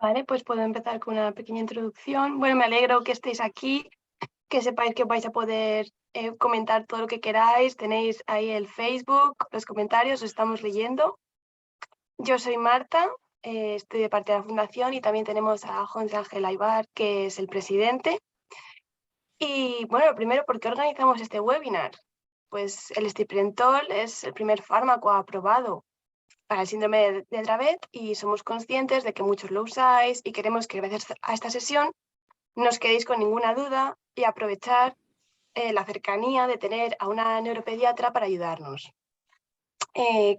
Vale, pues puedo empezar con una pequeña introducción. Bueno, me alegro que estéis aquí, que sepáis que vais a poder comentar todo lo que queráis. Tenéis ahí el Facebook, los comentarios, os estamos leyendo. Yo soy Marta, estoy de parte de la Fundación y también tenemos a José Ángel Aybar, que es el presidente. Y bueno, lo primero, ¿por qué organizamos este webinar? Pues el estiprentol es el primer fármaco aprobado para el síndrome de Dravet y somos conscientes de que muchos lo usáis y queremos que gracias a esta sesión no os quedéis con ninguna duda y aprovechar la cercanía de tener a una neuropediatra para ayudarnos.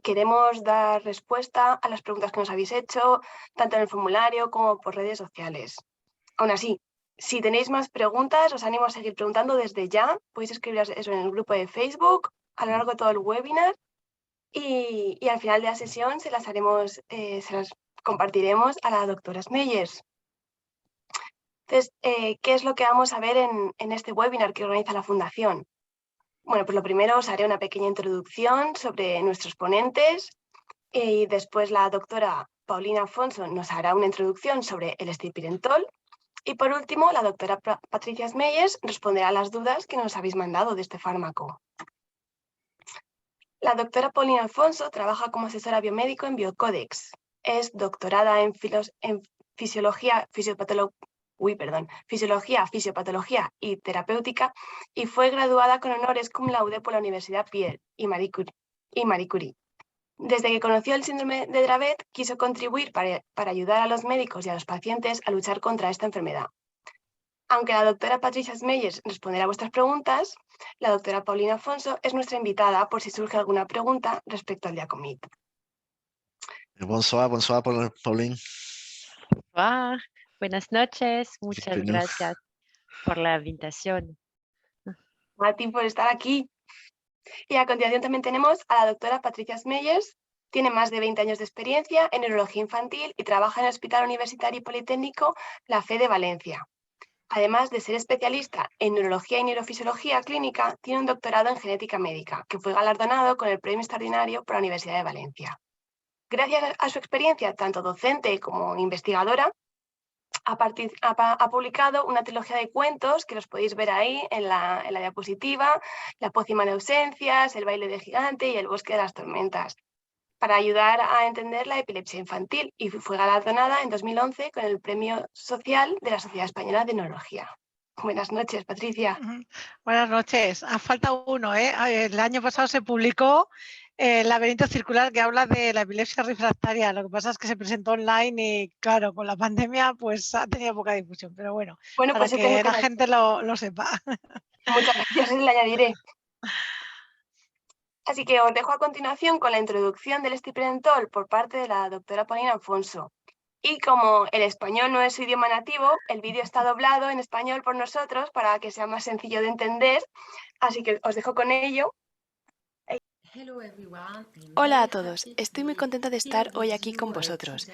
Queremos dar respuesta a las preguntas que nos habéis hecho, tanto en el formulario como por redes sociales. Aún así, si tenéis más preguntas, os animo a seguir preguntando desde ya. Podéis escribir eso en el grupo de Facebook a lo largo de todo el webinar y al final de la sesión se las compartiremos a la doctora Smeyers. Entonces, ¿qué es lo que vamos a ver en este webinar que organiza la Fundación? Bueno, pues lo primero os haré una pequeña introducción sobre nuestros ponentes y después la doctora Paulina Afonso nos hará una introducción sobre el estilpirentol y por último la doctora Patricia Smeyers responderá a las dudas que nos habéis mandado de este fármaco. La doctora Paulina Afonso trabaja como asesora biomédico en Biocodex. Es doctorada en fisiología, fisiopatología y terapéutica y fue graduada con honores cum laude por la Universidad Pierre y Marie Curie. Desde que conoció el síndrome de Dravet, quiso contribuir para ayudar a los médicos y a los pacientes a luchar contra esta enfermedad. Aunque la doctora Patricia Smeyers responderá a vuestras preguntas, la doctora Paulina Afonso es nuestra invitada por si surge alguna pregunta respecto al Diacomit. Bonsoir, bonsoir, Pauline. Hola, buenas noches. Muchas Bienvenue. gracias por la invitación. A ti por estar aquí. Y a continuación también tenemos a la doctora Patricia Smeyers. Tiene más de 20 años de experiencia en neurología infantil y trabaja en el Hospital Universitario y Politécnico La Fe de Valencia. Además de ser especialista en neurología y neurofisiología clínica, tiene un doctorado en genética médica, que fue galardonado con el Premio Extraordinario por la Universidad de Valencia. Gracias a su experiencia, tanto docente como investigadora, ha publicado una trilogía de cuentos que los podéis ver ahí en la diapositiva: La pócima de ausencias, El baile de gigante y El bosque de las tormentas, para ayudar a entender la epilepsia infantil, y fue galardonada en 2011 con el Premio Social de la Sociedad Española de Neurología. Buenas noches, Patricia. Buenas noches. Ha faltado uno, ¿eh? El año pasado se publicó el laberinto circular, que habla de la epilepsia refractaria. Lo que pasa es que se presentó online y, claro, con la pandemia pues ha tenido poca difusión. Pero bueno, Bueno, para pues tengo que que la gente lo sepa. Muchas gracias, le añadiré. Así que os dejo a continuación con la introducción del estilpirentol por parte de la doctora Paulina Afonso. Y como el español no es su idioma nativo, el vídeo está doblado en español por nosotros para que sea más sencillo de entender. Así que os dejo con ello. Hola a todos, estoy muy contenta de estar hoy aquí con vosotros.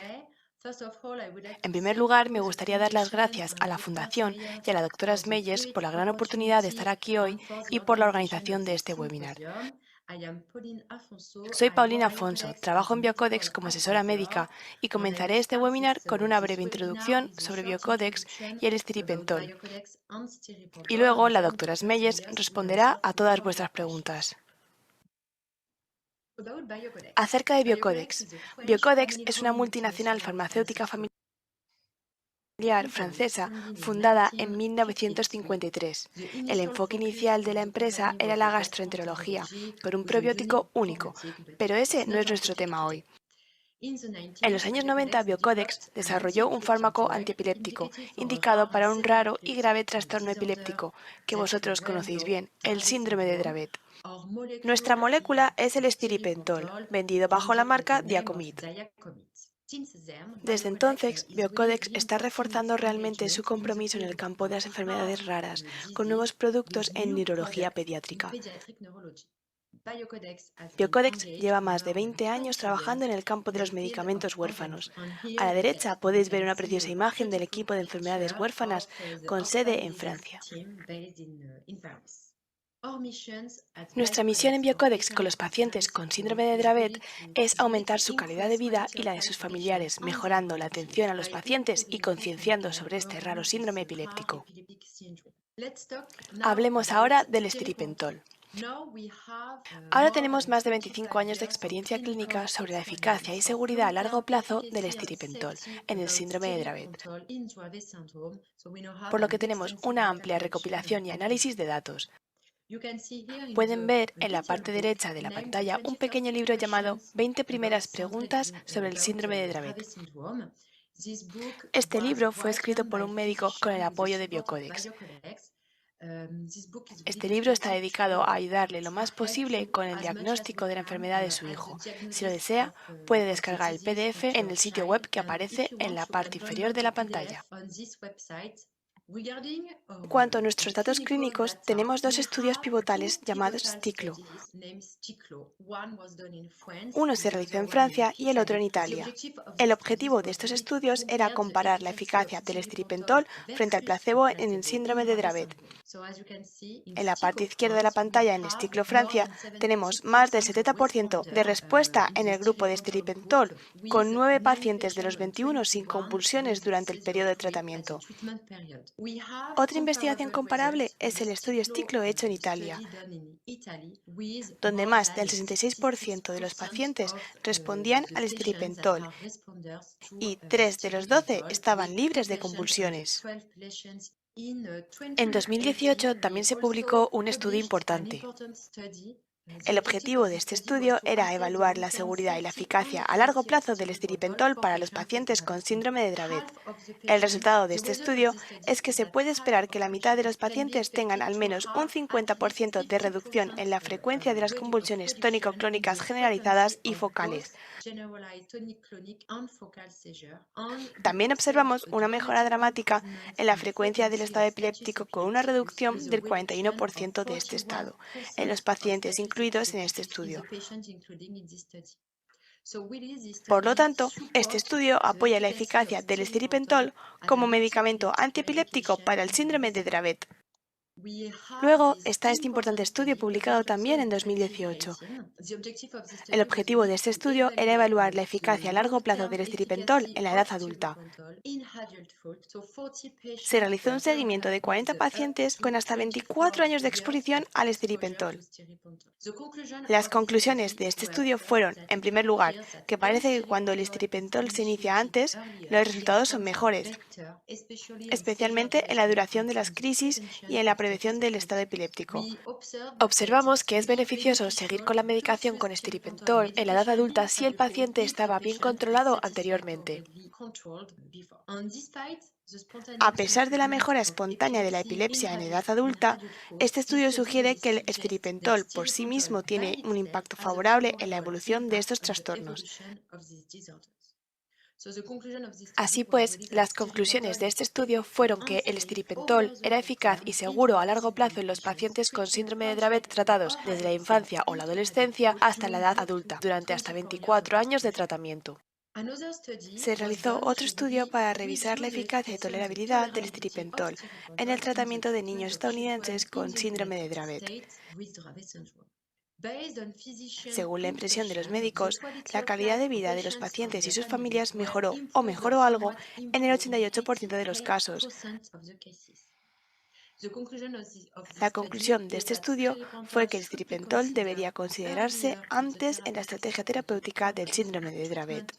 En primer lugar, me gustaría dar las gracias a la Fundación y a la doctora Smeyers por la gran oportunidad de estar aquí hoy y por la organización de este webinar. Soy Paulina Afonso, trabajo en Biocodex como asesora médica y comenzaré este webinar con una breve introducción sobre Biocodex y el estilipentol. Y luego la doctora Smeyers responderá a todas vuestras preguntas. Acerca de Biocodex. Biocodex es una multinacional farmacéutica familiar francesa fundada en 1953. El enfoque inicial de la empresa era la gastroenterología, con un probiótico único, pero ese no es nuestro tema hoy. En los años 90, Biocodex desarrolló un fármaco antiepiléptico indicado para un raro y grave trastorno epiléptico que vosotros conocéis bien, el síndrome de Dravet. Nuestra molécula es el estilipentol, vendido bajo la marca Diacomit. Desde entonces, Biocodex está reforzando realmente su compromiso en el campo de las enfermedades raras, con nuevos productos en neurología pediátrica. Biocodex lleva más de 20 años trabajando en el campo de los medicamentos huérfanos. A la derecha podéis ver una preciosa imagen del equipo de enfermedades huérfanas con sede en Francia. Nuestra misión en Biocodex con los pacientes con síndrome de Dravet es aumentar su calidad de vida y la de sus familiares, mejorando la atención a los pacientes y concienciando sobre este raro síndrome epiléptico. Hablemos ahora del estripentol. Ahora tenemos más de 25 años de experiencia clínica sobre la eficacia y seguridad a largo plazo del estripentol en el síndrome de Dravet, por lo que tenemos una amplia recopilación y análisis de datos. Pueden ver en la parte derecha de la pantalla un pequeño libro llamado 20 primeras preguntas sobre el síndrome de Dravet. Este libro fue escrito por un médico con el apoyo de Biocodex. Este libro está dedicado a ayudarle lo más posible con el diagnóstico de la enfermedad de su hijo. Si lo desea, puede descargar el PDF en el sitio web que aparece en la parte inferior de la pantalla. En cuanto a nuestros datos clínicos, tenemos dos estudios pivotales llamados STICLO. Uno se realizó en Francia y el otro en Italia. El objetivo de estos estudios era comparar la eficacia del estripentol frente al placebo en el síndrome de Dravet. En la parte izquierda de la pantalla, en STICLO Francia, tenemos más del 70% de respuesta en el grupo de estripentol, con 9 pacientes de los 21 sin convulsiones durante el periodo de tratamiento. Otra investigación comparable es el estudio STICLO hecho en Italia, donde más del 66% de los pacientes respondían al estripentol y 3 de los 12 estaban libres de convulsiones. En 2018 también se publicó un estudio importante. El objetivo de este estudio era evaluar la seguridad y la eficacia a largo plazo del estripentol para los pacientes con síndrome de Dravet. El resultado de este estudio es que se puede esperar que la mitad de los pacientes tengan al menos un 50% de reducción en la frecuencia de las convulsiones tónico-clónicas generalizadas y focales. También observamos una mejora dramática en la frecuencia del estado epiléptico con una reducción del 41% de este estado en los pacientes incluidos en este estudio. Por lo tanto, este estudio apoya la eficacia del estripentol como medicamento antiepiléptico para el síndrome de Dravet. Luego está este importante estudio publicado también en 2018. El objetivo de este estudio era evaluar la eficacia a largo plazo del estripentol en la edad adulta. Se realizó un seguimiento de 40 pacientes con hasta 24 años de exposición al estripentol. Las conclusiones de este estudio fueron, en primer lugar, que parece que cuando el estripentol se inicia antes, los resultados son mejores, especialmente en la duración de las crisis y en la prevención del estado epiléptico. Observamos que es beneficioso seguir con la medicación con estripentol en la edad adulta si el paciente estaba bien controlado anteriormente. A pesar de la mejora espontánea de la epilepsia en edad adulta, este estudio sugiere que el estripentol por sí mismo tiene un impacto favorable en la evolución de estos trastornos. Así pues, las conclusiones de este estudio fueron que el estripentol era eficaz y seguro a largo plazo en los pacientes con síndrome de Dravet tratados desde la infancia o la adolescencia hasta la edad adulta, durante hasta 24 años de tratamiento. Se realizó otro estudio para revisar la eficacia y tolerabilidad del estripentol en el tratamiento de niños estadounidenses con síndrome de Dravet. Según la impresión de los médicos, la calidad de vida de los pacientes y sus familias mejoró o mejoró algo en el 88% de los casos. La conclusión de este estudio fue que el estripentol debería considerarse antes en la estrategia terapéutica del síndrome de Dravet.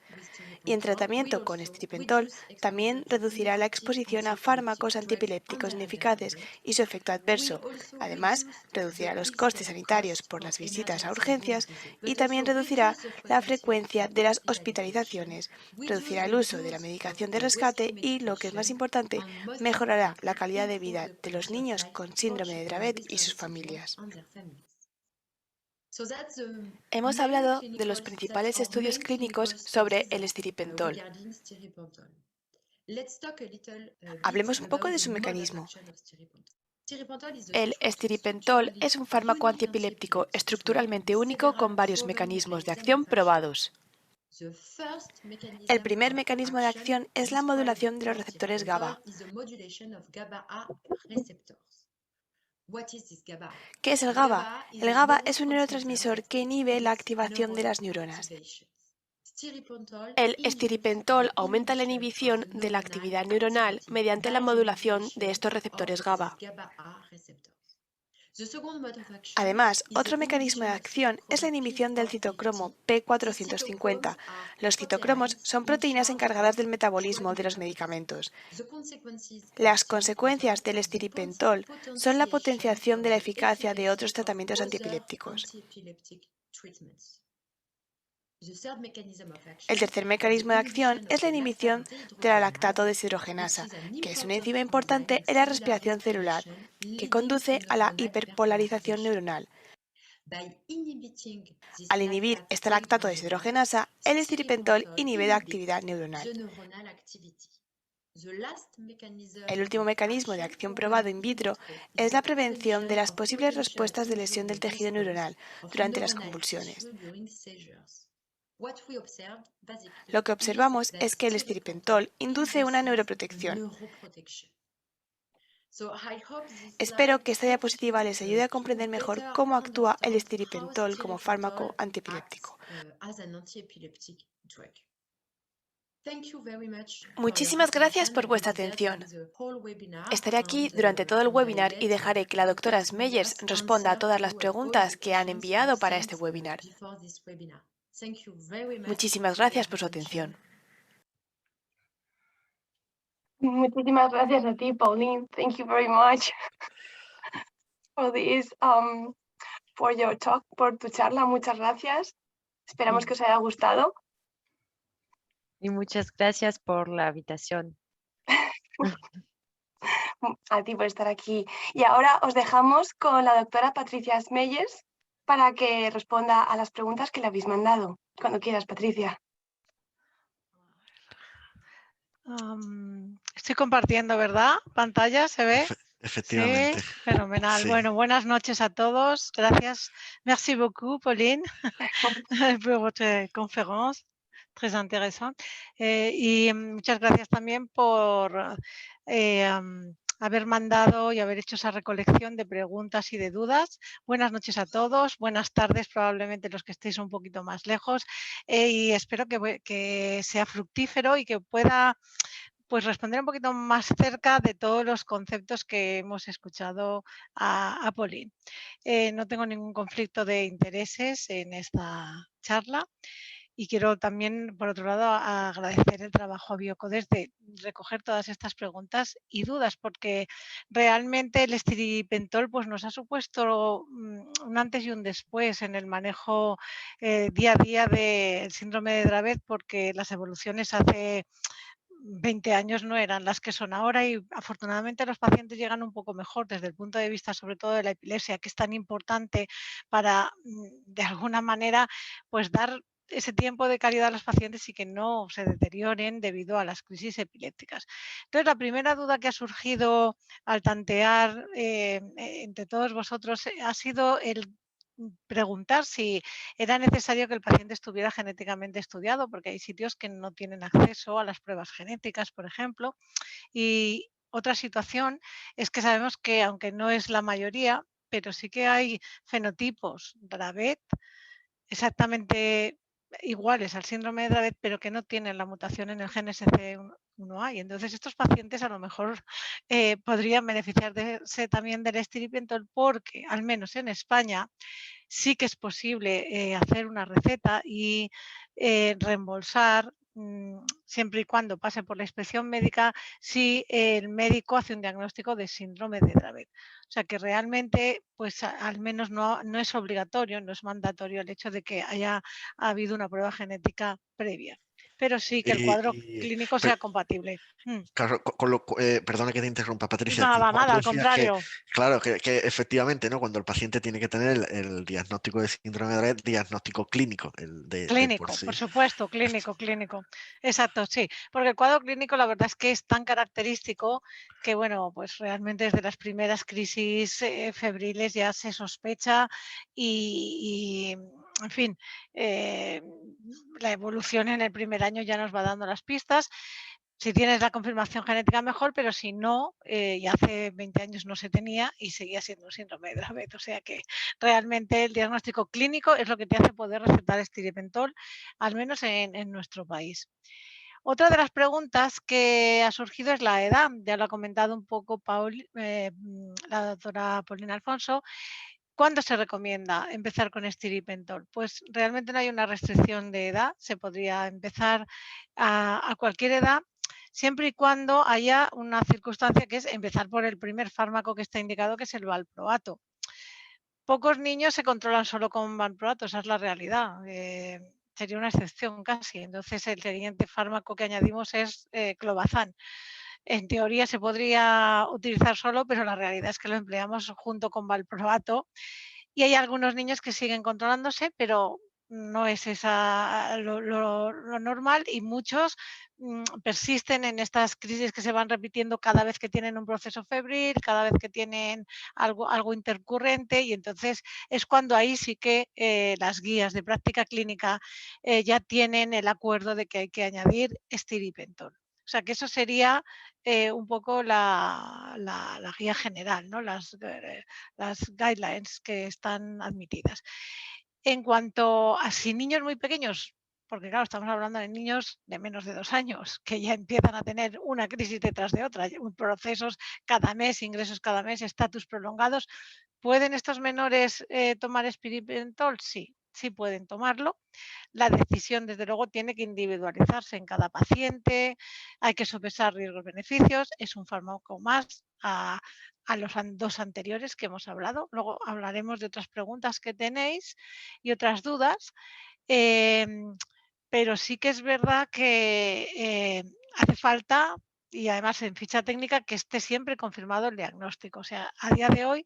Y en tratamiento con estripentol también reducirá la exposición a fármacos antiepilépticos ineficaces y su efecto adverso. Además, reducirá los costes sanitarios por las visitas a urgencias y también reducirá la frecuencia de las hospitalizaciones, reducirá el uso de la medicación de rescate y, lo que es más importante, mejorará la calidad de vida de los niños con síndrome de Dravet y sus familias. Hemos hablado de los principales estudios clínicos sobre el estripentol. Hablemos un poco de su mecanismo. El estripentol es un fármaco antiepiléptico estructuralmente único con varios mecanismos de acción probados. El primer mecanismo de acción es la modulación de los receptores GABA. ¿Qué es el GABA? El GABA es un neurotransmisor que inhibe la activación de las neuronas. El estiripentol aumenta la inhibición de la actividad neuronal mediante la modulación de estos receptores GABA. Además, otro mecanismo de acción es la inhibición del citocromo P450. Los citocromos son proteínas encargadas del metabolismo de los medicamentos. Las consecuencias del estiripentol son la potenciación de la eficacia de otros tratamientos antiepilépticos. El tercer mecanismo de acción es la inhibición de la lactato deshidrogenasa, que es una enzima importante en la respiración celular, que conduce a la hiperpolarización neuronal. Al inhibir esta lactato deshidrogenasa, el estiripentol inhibe la actividad neuronal. El último mecanismo de acción probado in vitro es la prevención de las posibles respuestas de lesión del tejido neuronal durante las convulsiones. Lo que observamos es que el estiripentol induce una neuroprotección. Espero que esta diapositiva les ayude a comprender mejor cómo actúa el estiripentol como fármaco antiepiléptico. Muchísimas gracias por vuestra atención. Estaré aquí durante todo el webinar y dejaré que la doctora Smeyers responda a todas las preguntas que han enviado para este webinar. Muchísimas gracias por su atención. Muchísimas gracias a ti, Pauline. Thank you very much for this, for your talk, por tu charla. Muchas gracias. Esperamos que os haya gustado. Y muchas gracias por la invitación. A ti por estar aquí. Y ahora os dejamos con la doctora Patricia Smeyers para que responda a las preguntas que le habéis mandado. Cuando quieras, Patricia. Estoy compartiendo, ¿verdad? ¿Pantalla se ve? Efectivamente. Sí, fenomenal. Sí. Bueno, buenas noches a todos. Gracias. Merci beaucoup, Pauline, por votre conférence. Très intéressante. Y muchas gracias también por haber mandado y haber hecho esa recolección de preguntas y de dudas. Buenas noches a todos, buenas tardes probablemente los que estéis un poquito más lejos y espero que sea fructífero y que pueda pues responder un poquito más cerca de todos los conceptos que hemos escuchado a Pauline. No tengo ningún conflicto de intereses en esta charla. Y quiero también, por otro lado, agradecer el trabajo a Biocodes de recoger todas estas preguntas y dudas, porque realmente el estiripentol pues, nos ha supuesto un antes y un después en el manejo día a día del síndrome de Dravet, porque las evoluciones hace 20 años no eran las que son ahora y afortunadamente los pacientes llegan un poco mejor desde el punto de vista sobre todo de la epilepsia, que es tan importante para de alguna manera pues dar ese tiempo de calidad a los pacientes y que no se deterioren debido a las crisis epilépticas. Entonces, la primera duda que ha surgido al tantear entre todos vosotros ha sido el preguntar si era necesario que el paciente estuviera genéticamente estudiado, porque hay sitios que no tienen acceso a las pruebas genéticas, por ejemplo. Y otra situación es que sabemos que, aunque no es la mayoría, pero sí que hay fenotipos Dravet exactamente iguales al síndrome de Dravet, pero que no tienen la mutación en el gen SC1A. Y entonces estos pacientes a lo mejor podrían beneficiarse también del estiripentol porque, al menos en España, sí que es posible hacer una receta y reembolsar siempre y cuando pase por la inspección médica si el médico hace un diagnóstico de síndrome de Dravet. O sea que realmente, pues al menos no es obligatorio, no es mandatorio el hecho de que haya habido una prueba genética previa. Pero sí que el cuadro clínico sea compatible. Claro, perdona que te interrumpa, Patricia. Nada, al contrario. Claro, que efectivamente, ¿no? Cuando el paciente tiene que tener el diagnóstico de síndrome de Dravet, diagnóstico clínico. Clínico, por sí. por supuesto, clínico. Exacto, sí. Porque el cuadro clínico la verdad es que es tan característico que, bueno, pues realmente desde las primeras crisis febriles ya se sospecha y en fin, la evolución en el primer año ya nos va dando las pistas. Si tienes la confirmación genética mejor, pero si no, y hace 20 años no se tenía y seguía siendo un síndrome de Dravet. O sea que realmente el diagnóstico clínico es lo que te hace poder recetar estiripentol, al menos en nuestro país. Otra de las preguntas que ha surgido es la edad. Ya lo ha comentado un poco la doctora Paulina Alfonso. ¿Cuándo se recomienda empezar con estiripentol? Pues realmente no hay una restricción de edad. Se podría empezar a cualquier edad, siempre y cuando haya una circunstancia que es empezar por el primer fármaco que está indicado, que es el valproato. Pocos niños se controlan solo con valproato, esa es la realidad. Sería una excepción casi. Entonces, el siguiente fármaco que añadimos es clobazam. En teoría se podría utilizar solo, pero la realidad es que lo empleamos junto con valproato. Y hay algunos niños que siguen controlándose, pero no es esa lo normal, y muchos persisten en estas crisis que se van repitiendo cada vez que tienen un proceso febril, cada vez que tienen algo intercurrente, y entonces es cuando ahí sí que las guías de práctica clínica ya tienen el acuerdo de que hay que añadir estiripentol. O sea que eso sería un poco la guía general, ¿no? Las guidelines que están admitidas. En cuanto a si niños muy pequeños, porque claro, estamos hablando de niños de menos de 2 años, que ya empiezan a tener una crisis detrás de otra, procesos cada mes, ingresos cada mes, estatus prolongados. ¿Pueden estos menores tomar estiripentol? Sí, sí pueden tomarlo. La decisión, desde luego, tiene que individualizarse en cada paciente, hay que sopesar riesgos-beneficios, es un fármaco más a los dos anteriores que hemos hablado. Luego hablaremos de otras preguntas que tenéis y otras dudas, pero sí que es verdad que hace falta, y además en ficha técnica, que esté siempre confirmado el diagnóstico. O sea, a día de hoy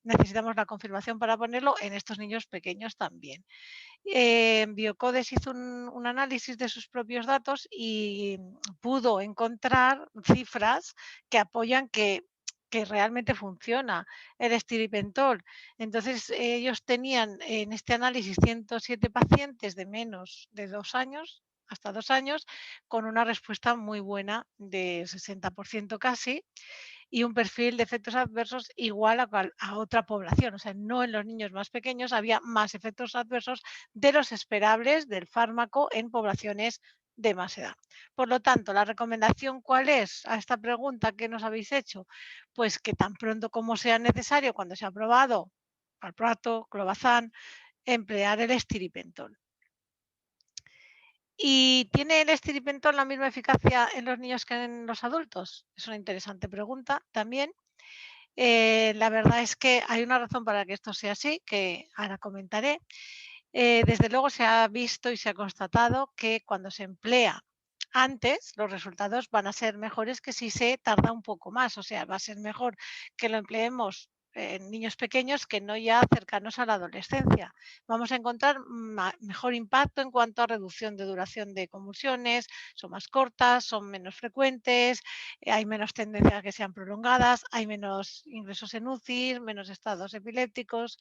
necesitamos la confirmación para ponerlo en estos niños pequeños también. Biocodes hizo un análisis de sus propios datos y pudo encontrar cifras que apoyan que realmente funciona el estiripentol. Entonces, ellos tenían en este análisis 107 pacientes de menos de 2 años, hasta 2 años, con una respuesta muy buena de 60% casi, y un perfil de efectos adversos igual a otra población. O sea, no en los niños más pequeños había más efectos adversos de los esperables del fármaco en poblaciones de más edad. Por lo tanto, la recomendación, ¿cuál es a esta pregunta que nos habéis hecho? Pues que tan pronto como sea necesario, cuando se ha aprobado valproato, clobazam, emplear el estiripentol. ¿Y tiene el estiripentol la misma eficacia en los niños que en los adultos? Es una interesante pregunta también. La verdad es que hay una razón para que esto sea así, que ahora comentaré. Desde luego se ha visto y se ha constatado que cuando se emplea antes, los resultados van a ser mejores que si se tarda un poco más. O sea, va a ser mejor que lo empleemos en niños pequeños que no ya cercanos a la adolescencia. Vamos a encontrar mejor impacto en cuanto a reducción de duración de convulsiones, son más cortas, son menos frecuentes, hay menos tendencia a que sean prolongadas, hay menos ingresos en UCI, menos estados epilépticos.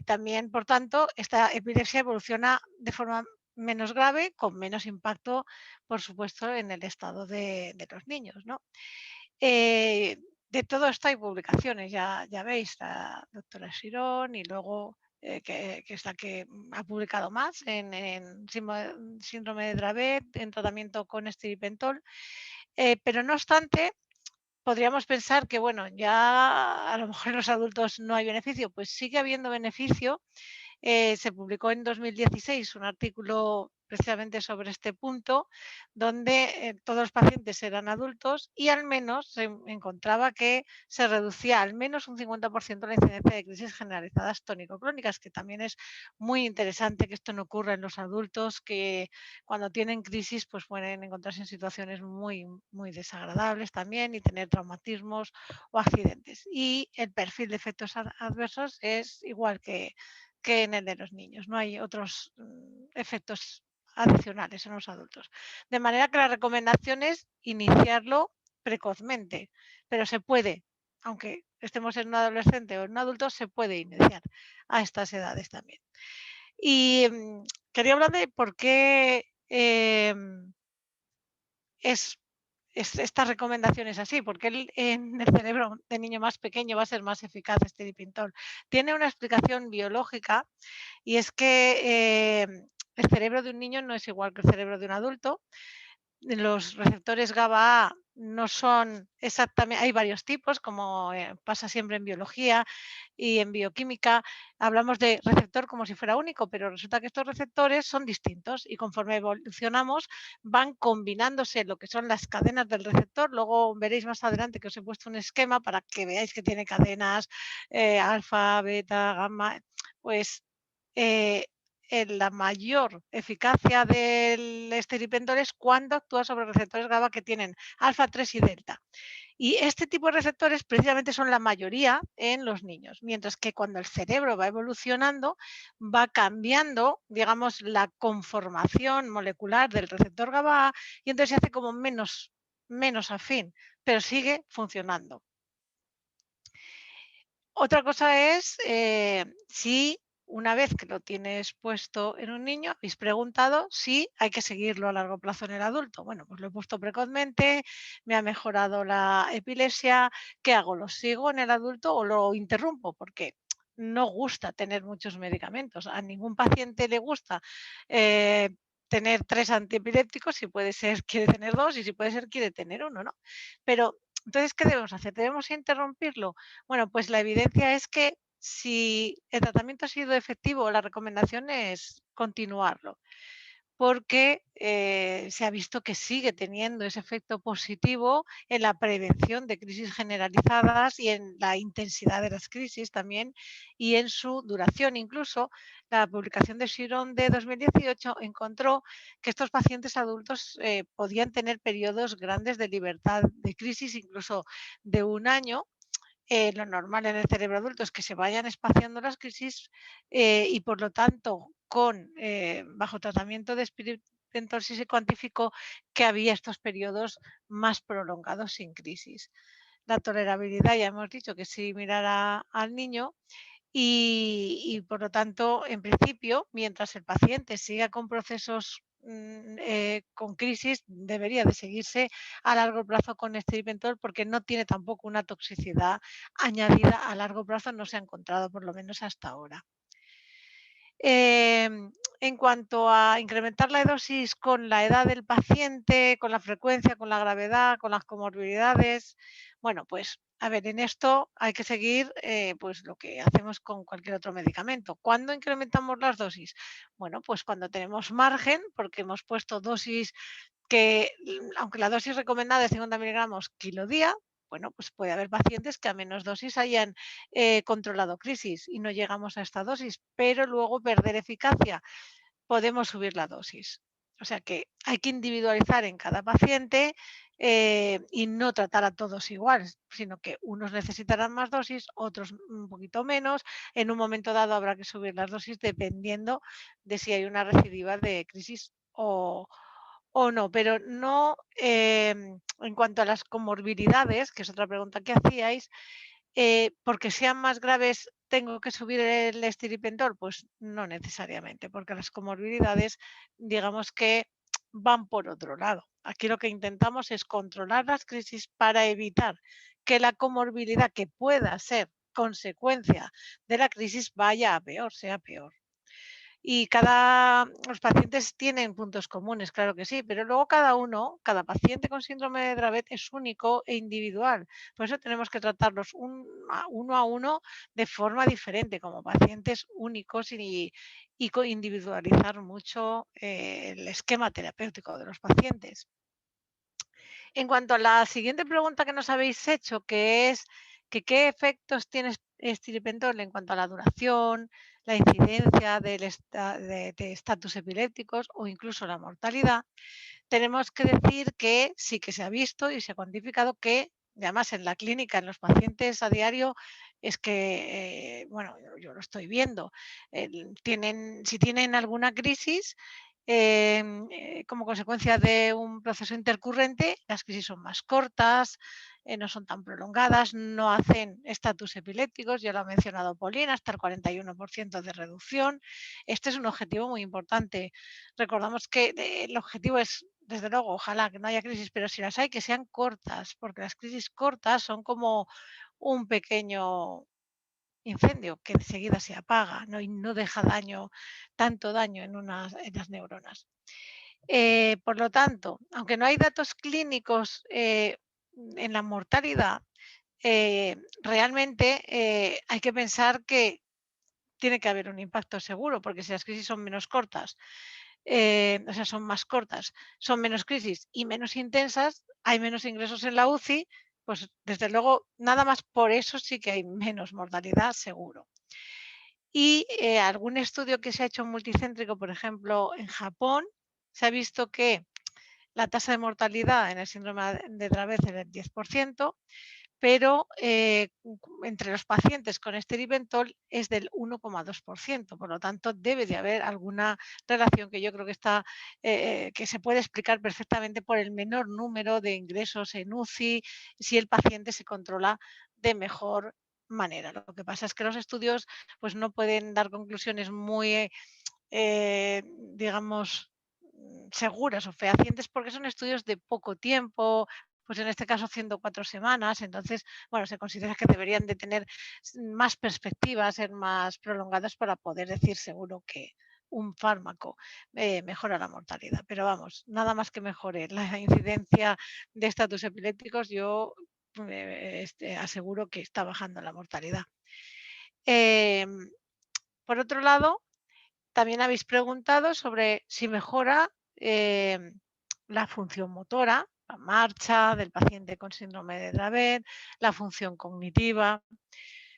También, por tanto, esta epilepsia evoluciona de forma menos grave, con menos impacto, por supuesto, en el estado de los niños, ¿no? De todo esto hay publicaciones, ya veis, la doctora Girón, y luego que es la que ha publicado más en síndrome de Dravet, en tratamiento con estiripentol. Pero no obstante, podríamos pensar que, bueno, ya a lo mejor en los adultos no hay beneficio. Pues sigue habiendo beneficio. Se publicó en 2016 un artículo precisamente sobre este punto, donde todos los pacientes eran adultos y al menos se encontraba que se reducía al menos un 50% la incidencia de crisis generalizadas tónico-clónicas, que también es muy interesante que esto no ocurra en los adultos, que cuando tienen crisis pues pueden encontrarse en situaciones muy, muy desagradables también y tener traumatismos o accidentes. Y el perfil de efectos adversos es igual que en el de los niños. No hay otros efectos adicionales en los adultos. De manera que la recomendación es iniciarlo precozmente, pero se puede, aunque estemos en un adolescente o en un adulto, se puede iniciar a estas edades también. Y quería hablar de por qué esta recomendación es así, porque en el cerebro de niño más pequeño va a ser más eficaz este Estripintol. Tiene una explicación biológica y es que el cerebro de un niño no es igual que el cerebro de un adulto. Los receptores GABA A no son exactamente, hay varios tipos, como pasa siempre en biología y en bioquímica. Hablamos de receptor como si fuera único, pero resulta que estos receptores son distintos y conforme evolucionamos van combinándose lo que son las cadenas del receptor. Luego veréis más adelante que os he puesto un esquema para que veáis que tiene cadenas alfa, beta, gamma. Pues la mayor eficacia del estripentol es cuando actúa sobre receptores GABA que tienen alfa 3 y delta. Y este tipo de receptores precisamente son la mayoría en los niños, mientras que cuando el cerebro va evolucionando, va cambiando, digamos, la conformación molecular del receptor GABA y entonces se hace como menos afín, pero sigue funcionando. Otra cosa es si una vez que lo tienes puesto en un niño, habéis preguntado si hay que seguirlo a largo plazo en el adulto. Bueno, pues lo he puesto precozmente, me ha mejorado la epilepsia. ¿Qué hago? ¿Lo sigo en el adulto o lo interrumpo? Porque no gusta tener muchos medicamentos. A ningún paciente le gusta tener 3 antiepilépticos, si puede ser quiere tener 2 y si puede ser quiere tener 1, ¿no? Pero entonces, ¿qué debemos hacer? ¿Debemos interrumpirlo? Bueno, pues la evidencia es que si el tratamiento ha sido efectivo, la recomendación es continuarlo, porque se ha visto que sigue teniendo ese efecto positivo en la prevención de crisis generalizadas y en la intensidad de las crisis también y en su duración. Incluso la publicación de Chiron de 2018 encontró que estos pacientes adultos podían tener periodos grandes de libertad de crisis, incluso de un año. Lo normal en el cerebro adulto es que se vayan espaciando las crisis y por lo tanto bajo tratamiento de estripentol sí se cuantificó que había estos periodos más prolongados sin crisis. La tolerabilidad ya hemos dicho que es similar al niño y por lo tanto, en principio, mientras el paciente siga con procesos con crisis, debería de seguirse a largo plazo con estripentol porque no tiene tampoco una toxicidad añadida a largo plazo, no se ha encontrado por lo menos hasta ahora. En cuanto a incrementar la dosis con la edad del paciente, con la frecuencia, con la gravedad, con las comorbilidades, bueno, pues a ver, en esto hay que seguir pues lo que hacemos con cualquier otro medicamento. ¿Cuándo incrementamos las dosis? Bueno, pues cuando tenemos margen, porque hemos puesto dosis que, aunque la dosis recomendada es 50 miligramos kilo día, bueno, pues puede haber pacientes que a menos dosis hayan controlado crisis y no llegamos a esta dosis, pero luego perder eficacia. Podemos subir la dosis. O sea que hay que individualizar en cada paciente y no tratar a todos igual, sino que unos necesitarán más dosis, otros un poquito menos. En un momento dado habrá que subir las dosis dependiendo de si hay una recidiva de crisis o no, pero no en cuanto a las comorbilidades, que es otra pregunta que hacíais, porque sean más graves, ¿tengo que subir el estripentol? Pues no necesariamente, porque las comorbilidades, digamos que van por otro lado. Aquí lo que intentamos es controlar las crisis para evitar que la comorbilidad que pueda ser consecuencia de la crisis vaya a peor, sea peor. Y los pacientes tienen puntos comunes, claro que sí, pero luego cada paciente con síndrome de Dravet es único e individual. Por eso tenemos que tratarlos uno a uno de forma diferente, como pacientes únicos y individualizar mucho el esquema terapéutico de los pacientes. En cuanto a la siguiente pregunta que nos habéis hecho, que es que qué efectos tiene estripentol en cuanto a la duración, la incidencia de estatus epilépticos o incluso la mortalidad, tenemos que decir que sí que se ha visto y se ha cuantificado que, además en la clínica, en los pacientes a diario, es que, bueno, yo lo estoy viendo, si tienen alguna crisis, como consecuencia de un proceso intercurrente, las crisis son más cortas, no son tan prolongadas, no hacen estatus epilépticos, ya lo ha mencionado Paulina, hasta el 41% de reducción. Este es un objetivo muy importante. Recordamos que el objetivo es, desde luego, ojalá que no haya crisis, pero si las hay, que sean cortas, porque las crisis cortas son como un pequeño incendio que enseguida se apaga, ¿no? Y no deja tanto daño en las neuronas. Por lo tanto, aunque no hay datos clínicos en la mortalidad, realmente hay que pensar que tiene que haber un impacto seguro, porque si las crisis son menos cortas, o sea, son más cortas, son menos crisis y menos intensas, hay menos ingresos en la UCI, pues desde luego, nada más por eso sí que hay menos mortalidad seguro. Y algún estudio que se ha hecho multicéntrico, por ejemplo, en Japón, se ha visto que la tasa de mortalidad en el síndrome de Dravet es del 10%, pero entre los pacientes con esteripentol es del 1,2%. Por lo tanto, debe de haber alguna relación que yo creo que que se puede explicar perfectamente por el menor número de ingresos en UCI, si el paciente se controla de mejor manera. Lo que pasa es que los estudios pues, no pueden dar conclusiones muy, digamos, seguras o fehacientes porque son estudios de poco tiempo, pues en este caso 104 semanas, entonces, bueno, se considera que deberían de tener más perspectivas, ser más prolongadas para poder decir seguro que un fármaco mejora la mortalidad. Pero vamos, nada más que mejore la incidencia de estatus epilépticos, yo aseguro que está bajando la mortalidad. Por otro lado, también habéis preguntado sobre si mejora la función motora, la marcha del paciente con síndrome de Dravet, la función cognitiva.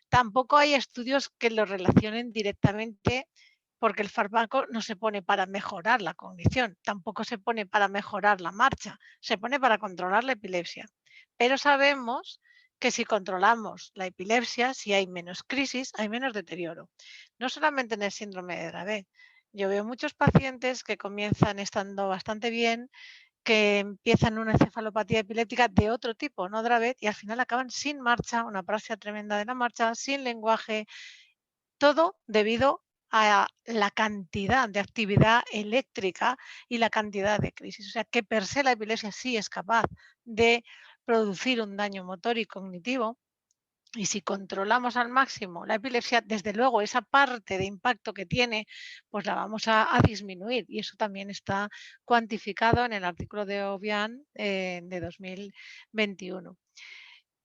Tampoco hay estudios que lo relacionen directamente porque el fármaco no se pone para mejorar la cognición, tampoco se pone para mejorar la marcha, se pone para controlar la epilepsia. Pero sabemos que si controlamos la epilepsia, si hay menos crisis, hay menos deterioro. No solamente en el síndrome de Dravet. Yo veo muchos pacientes que comienzan estando bastante bien, que empiezan una encefalopatía epiléptica de otro tipo, no Dravet, y al final acaban sin marcha, una apraxia tremenda de la marcha, sin lenguaje, todo debido a la cantidad de actividad eléctrica y la cantidad de crisis. O sea, que per se la epilepsia sí es capaz de producir un daño motor y cognitivo. Y si controlamos al máximo la epilepsia, desde luego esa parte de impacto que tiene, pues la vamos a disminuir. Y eso también está cuantificado en el artículo de Obiang de 2021.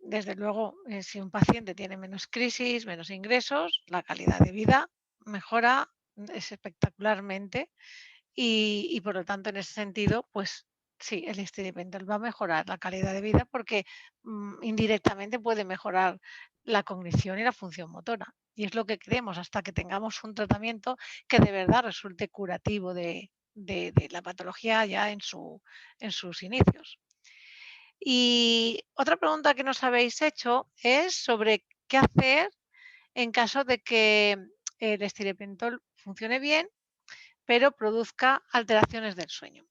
Desde luego, si un paciente tiene menos crisis, menos ingresos, la calidad de vida mejora espectacularmente y por lo tanto, en ese sentido, pues sí, el esteripentol va a mejorar la calidad de vida porque indirectamente puede mejorar la cognición y la función motora. Y es lo que queremos hasta que tengamos un tratamiento que de verdad resulte curativo de la patología ya en sus inicios. Y otra pregunta que nos habéis hecho es sobre qué hacer en caso de que el esteripentol funcione bien, pero produzca alteraciones del sueño.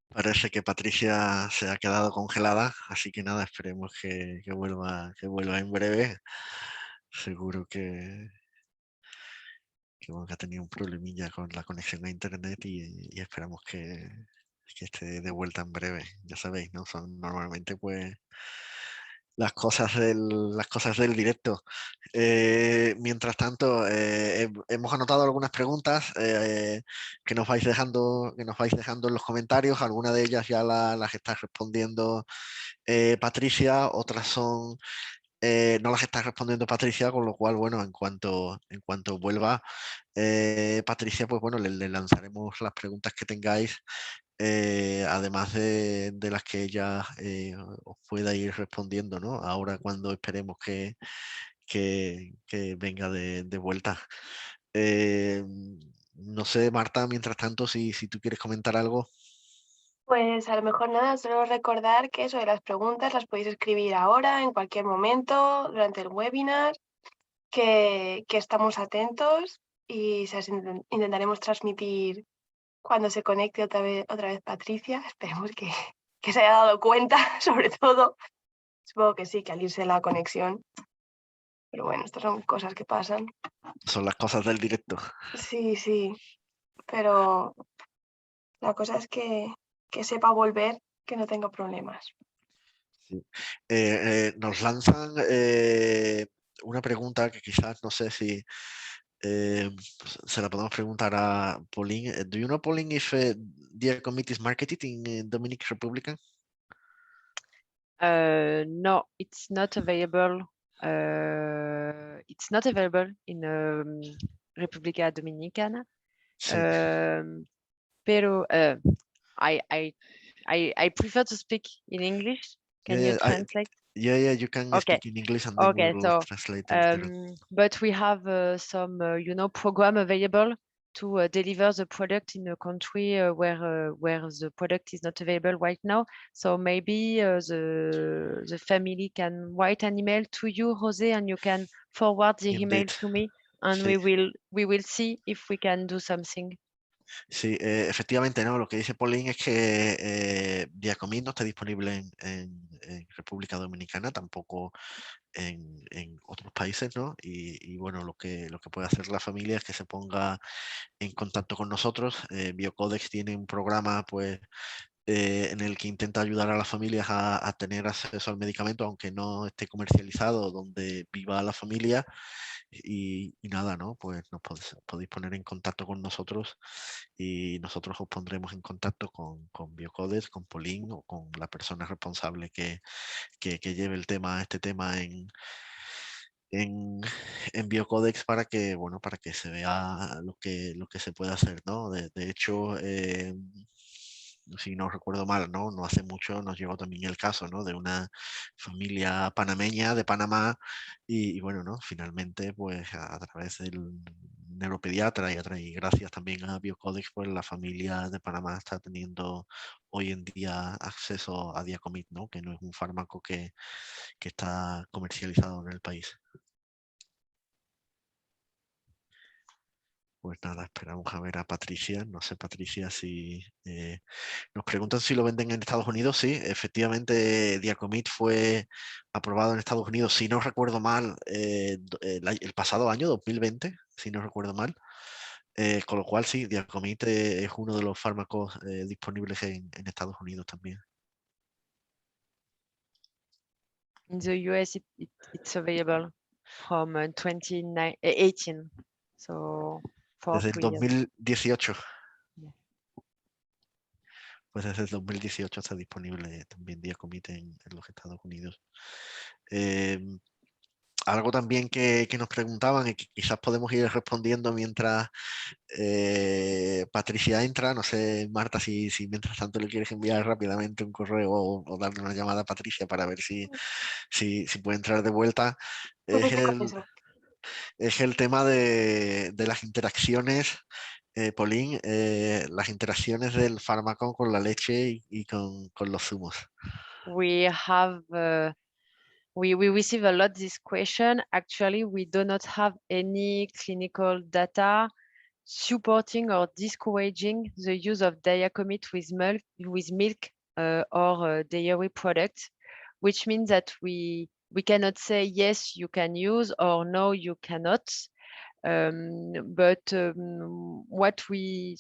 Parece que Patricia se ha quedado congelada, así que nada, esperemos que vuelva en breve. Seguro bueno, que ha tenido un problemilla con la conexión a internet y esperamos que esté de vuelta en breve. Ya sabéis, ¿no? Son normalmente pues las cosas del directo. Mientras tanto, hemos anotado algunas preguntas que nos vais dejando en los comentarios. Algunas de ellas ya las está respondiendo Patricia, otras son no las está respondiendo Patricia, con lo cual, bueno, en cuanto vuelva Patricia, pues bueno, le lanzaremos las preguntas que tengáis, además de las que ella os pueda ir respondiendo, ¿no? Ahora cuando esperemos que venga de vuelta. No sé, Marta, mientras tanto, si tú quieres comentar algo. Pues a lo mejor nada, solo recordar que eso de las preguntas las podéis escribir ahora, en cualquier momento, durante el webinar, que estamos atentos y se las intentaremos transmitir cuando se conecte otra vez Patricia. Esperemos que se haya dado cuenta, sobre todo. Supongo que sí, que al irse la conexión. Pero bueno, estas son cosas que pasan. Son las cosas del directo. Sí, sí, pero la cosa es que sepa volver, que no tenga problemas. Sí. Nos lanzan una pregunta que quizás no sé si se la podemos preguntar a Pauline. Do you know, Pauline, if Dear Commit is marketed in Dominican Republic? No, it's not available. It's not available in República Dominicana. Sí. Pero I prefer to speak in English. Can you translate? Yeah, you can Okay. speak in English and then Okay, we'll so translate it. but we have some program available to deliver the product in a country where the product is not available right now. So maybe the family can write an email to you, Jose, and you can forward the email Indeed. to me, and Sí. we will see if we can do something. Sí, efectivamente, ¿no? Lo que dice Pauline es que Diacomit no está disponible en República Dominicana, tampoco en otros países, ¿no? Y bueno, lo que puede hacer la familia es que se ponga en contacto con nosotros. Biocodex tiene un programa, pues, en el que intenta ayudar a las familias a tener acceso al medicamento, aunque no esté comercializado donde viva la familia. Y nada, ¿no? Pues nos podéis poner en contacto con nosotros y nosotros os pondremos en contacto con Biocodex, con Pauline o con la persona responsable que lleve este tema en Biocodex para que, bueno, para que se vea lo que se puede hacer, ¿no? De hecho, si no recuerdo mal, ¿no? No hace mucho nos llegó también el caso, ¿no? De una familia panameña de Panamá y bueno, ¿no? Finalmente, pues a través del neuropediatra y gracias también a Biocodex, pues la familia de Panamá está teniendo hoy en día acceso a Diacomit, ¿no? Que no es un fármaco que está comercializado en el país. Pues nada, esperamos a ver a Patricia. No sé, Patricia, si nos preguntan si lo venden en Estados Unidos. Sí, efectivamente, Diacomit fue aprobado en Estados Unidos, si no recuerdo mal, el pasado año, 2020, si no recuerdo mal. Con lo cual, sí, Diacomit es uno de los fármacos disponibles en Estados Unidos también. In the US, it's available from 2018. So for Desde el 3 years. 2018. Yeah. Pues desde el 2018 está disponible también Diacomit en los Estados Unidos. Algo también que nos preguntaban y que quizás podemos ir respondiendo mientras Patricia entra. No sé, Marta, si mientras tanto le quieres enviar rápidamente un correo o darle una llamada a Patricia para ver si puede entrar de vuelta. Es el tema de las interacciones, Pauline, las interacciones del fármaco con la leche y con los zumos. We have we receive a lot this question. Actually, we do not have any clinical data supporting or discouraging the use of Diacomit with milk or dairy products, which means that we cannot say yes you can use or no you cannot. But what we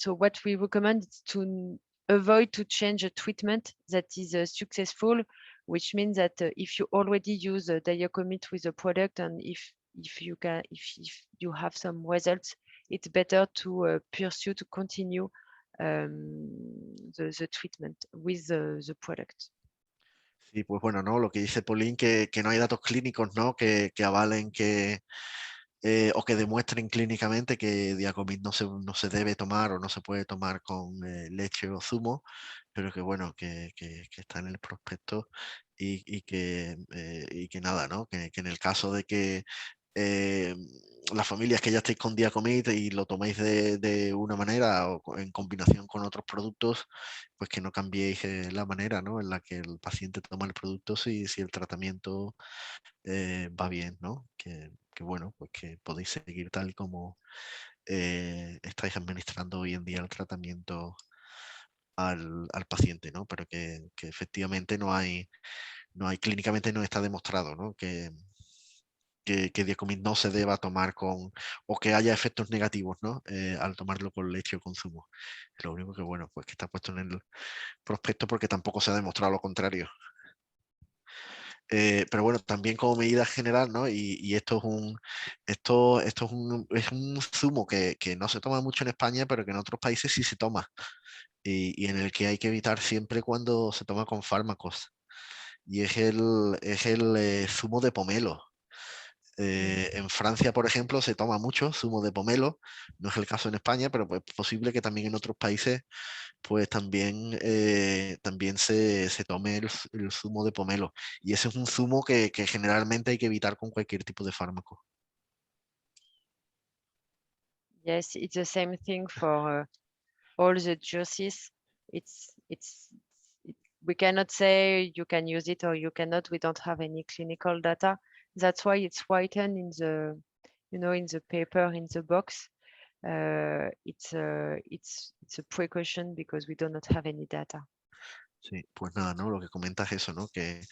recommend is to avoid to change a treatment that is successful, which means that if you already use Diacomit with a product and if you have some results, it's better to pursue to continue the treatment with the product. Sí, pues bueno, ¿no? Lo que dice Pauline, que no hay datos clínicos, ¿no? Que avalen o que demuestren clínicamente que Diacomit no se debe tomar o no se puede tomar con leche o zumo, pero que bueno, que está en el prospecto y que nada, ¿no? Que en el caso de que las familias que ya estáis con Diacomit y lo tomáis de una manera o en combinación con otros productos, pues que no cambiéis la manera, ¿no?, en la que el paciente toma el producto si el tratamiento va bien, ¿no? Que bueno, pues que podéis seguir tal como estáis administrando hoy en día el tratamiento al paciente, ¿no? Pero que efectivamente no hay clínicamente no está demostrado, ¿no?, que Diacomit no se deba tomar o que haya efectos negativos, ¿no?, al tomarlo con leche o con zumo. Lo único que, bueno, pues que está puesto en el prospecto porque tampoco se ha demostrado lo contrario. Pero bueno, también como medida general, ¿no? Y esto es un zumo que no se toma mucho en España, pero que en otros países sí se toma. Y en el que hay que evitar siempre cuando se toma con fármacos. Y es el zumo de pomelo. En Francia, por ejemplo, se toma mucho zumo de pomelo. No es el caso en España, pero es posible que también en otros países pues también se tome el zumo de pomelo. Y ese es un zumo que generalmente hay que evitar con cualquier tipo de fármaco. Yes, it's the same thing for all the juices. We cannot say you can use it or you cannot. We don't have any clinical data. That's why it's written in the, in the paper, in the box. It's a precaution because we do not have any data. Sí, pues nada, ¿no? Lo que comentas es eso, ¿no? Que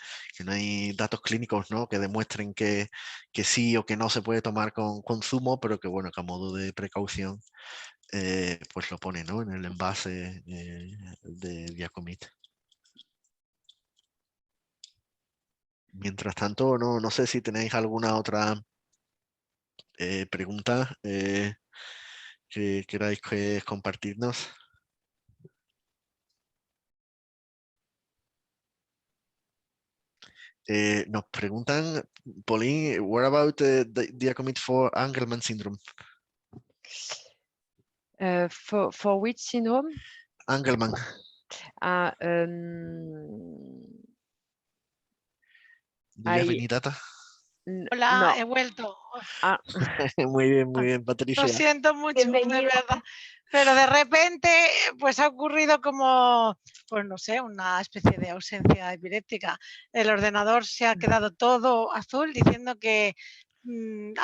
no hay datos clínicos, ¿no?, que demuestren que sí o que no se puede tomar con zumo, pero que bueno, que a modo de precaución, pues lo pone, ¿no?, en el envase de Diacomit. Mientras tanto, no sé si tenéis alguna otra pregunta que queráis compartirnos. Nos preguntan, Pauline, what about the Diacomit for Angelman syndrome? For which syndrome? Angelman. ¿No ni data? Hola, no. he vuelto. Muy bien, Lo Patricia. siento mucho, de Bienvenida. verdad. Pero de repente, pues ha ocurrido como, pues no sé, una especie de ausencia epiléptica. El ordenador se ha quedado todo azul diciendo que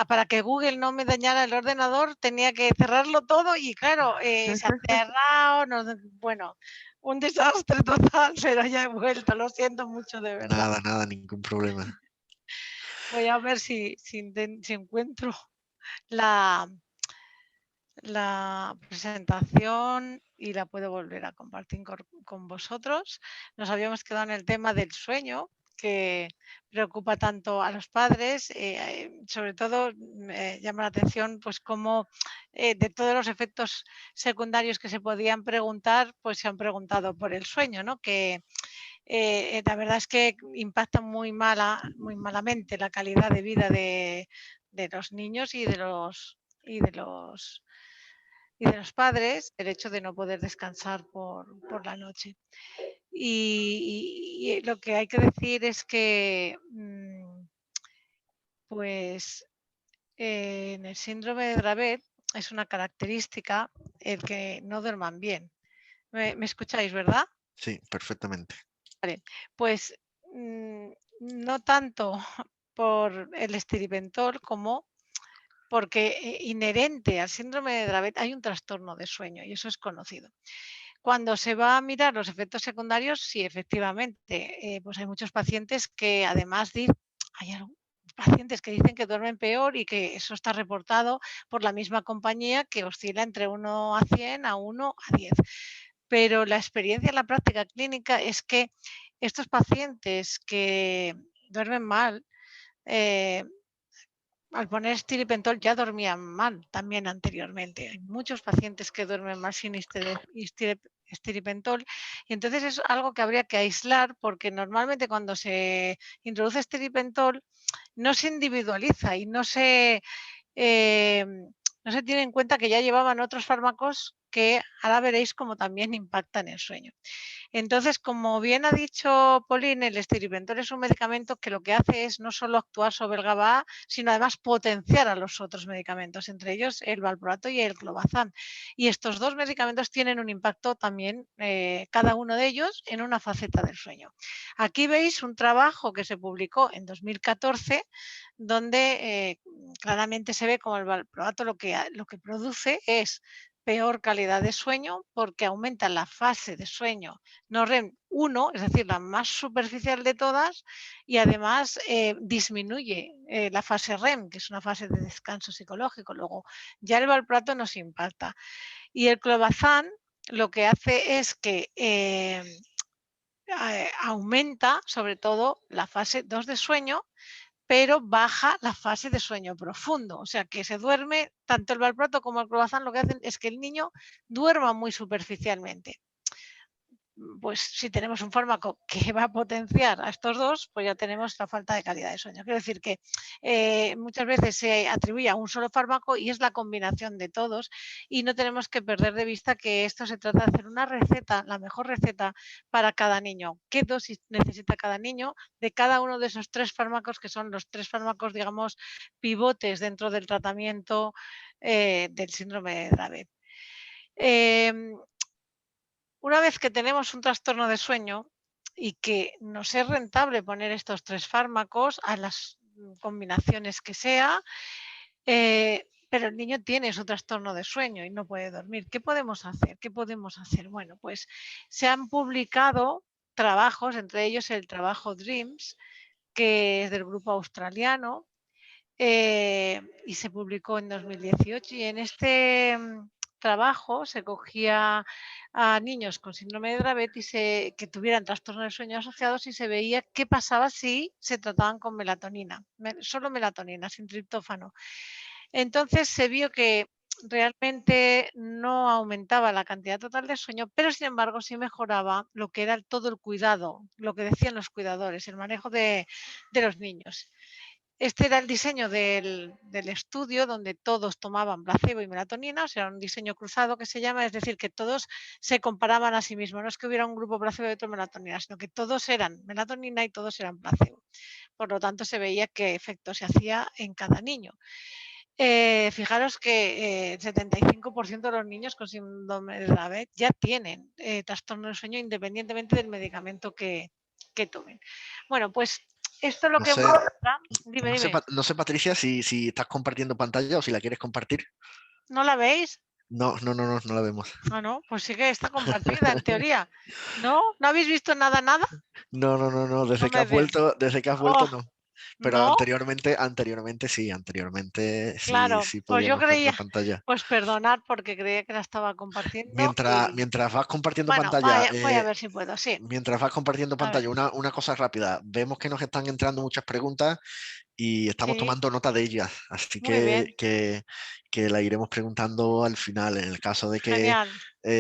para que Google no me dañara el ordenador tenía que cerrarlo todo y claro, se ha cerrado, bueno, un desastre total, pero ya he vuelto, lo siento mucho, de verdad. Nada, ningún problema. Voy a ver si encuentro la presentación y la puedo volver a compartir con vosotros. Nos habíamos quedado en el tema del sueño, que preocupa tanto a los padres. Sobre todo me llama la atención pues cómo de todos los efectos secundarios que se podían preguntar, pues se han preguntado por el sueño, ¿no? Que la verdad es que impacta muy malamente la calidad de vida de los niños y de los padres, el hecho de no poder descansar por la noche. Y lo que hay que decir es que pues en el síndrome de Dravet es una característica el que no duerman bien. ¿Me escucháis, verdad? Sí, perfectamente. Vale, pues no tanto por el estiripentol como porque inherente al síndrome de Dravet hay un trastorno de sueño y eso es conocido. Cuando se va a mirar los efectos secundarios, sí, efectivamente, pues hay muchos pacientes que además hay pacientes que dicen que duermen peor y que eso está reportado por la misma compañía, que oscila entre 1 a 100 a 1 a 10. Pero la experiencia en la práctica clínica es que estos pacientes que duermen mal, al poner estiripentol ya dormían mal también anteriormente. Hay muchos pacientes que duermen mal sin estiripentol y entonces es algo que habría que aislar porque normalmente cuando se introduce estiripentol no se individualiza y no se tiene en cuenta que ya llevaban otros fármacos que ahora veréis como también impactan el sueño. Entonces, como bien ha dicho Pauline, el estiripentol es un medicamento que lo que hace es no solo actuar sobre el GABA-A, sino además potenciar a los otros medicamentos, entre ellos el valproato y el clobazam. Y estos dos medicamentos tienen un impacto también, cada uno de ellos, en una faceta del sueño. Aquí veis un trabajo que se publicó en 2014, donde claramente se ve como el valproato lo que produce es peor calidad de sueño porque aumenta la fase de sueño no REM 1, es decir, la más superficial de todas, y además disminuye la fase REM, que es una fase de descanso psicológico. Luego, ya el valproato nos impacta. Y el clobazam lo que hace es que aumenta sobre todo la fase 2 de sueño, pero baja la fase de sueño profundo. O sea, que se duerme, tanto el valproato como el clobazam lo que hacen es que el niño duerma muy superficialmente. Pues si tenemos un fármaco que va a potenciar a estos dos, pues ya tenemos la falta de calidad de sueño. Quiero decir que muchas veces se atribuye a un solo fármaco y es la combinación de todos, y no tenemos que perder de vista que esto se trata de hacer una receta, la mejor receta para cada niño. ¿Qué dosis necesita cada niño de cada uno de esos tres fármacos, que son los tres fármacos, digamos, pivotes dentro del tratamiento del síndrome de Dravet? Una vez que tenemos un trastorno de sueño y que nos es rentable poner estos tres fármacos a las combinaciones que sea, pero el niño tiene su trastorno de sueño y no puede dormir. ¿Qué podemos hacer? ¿Qué podemos hacer? Bueno, pues se han publicado trabajos, entre ellos el trabajo DREAMS, que es del grupo australiano, y se publicó en 2018, y en este trabajo se cogía a niños con síndrome de Dravet que tuvieran trastornos de sueño asociados, y se veía qué pasaba si se trataban con melatonina, solo melatonina, sin triptófano. Entonces se vio que realmente no aumentaba la cantidad total de sueño, pero sin embargo sí mejoraba lo que era todo el cuidado, lo que decían los cuidadores, el manejo de los niños. Este era el diseño del estudio, donde todos tomaban placebo y melatonina, o sea, un diseño cruzado que se llama, es decir, que todos se comparaban a sí mismos. No es que hubiera un grupo placebo y otro melatonina, sino que todos eran melatonina y todos eran placebo. Por lo tanto, se veía qué efecto se hacía en cada niño. Fijaros que el 75% de los niños con síndrome de Dravet ya tienen trastorno del sueño, independientemente del medicamento que tomen. Bueno, pues esto es lo No que sé, muestra. Dime. no sé, Patricia, si estás compartiendo pantalla o si la quieres compartir. ¿No la veis? No la vemos. Ah, no, pues sí que está compartida en teoría. ¿No? ¿No habéis visto nada? No, No desde que me has veo. vuelto Oh, no. Pero ¿no? anteriormente Claro, sí pues yo podíamos ver la creía, pantalla. pues perdonad porque creía que la estaba compartiendo y Mientras vas compartiendo bueno, pantalla, voy a ver si puedo, sí. una, A ver, una cosa rápida. Vemos que nos están entrando muchas preguntas y estamos sí, tomando nota de ellas, así muy bien, que la iremos preguntando al final. En el caso de que genial.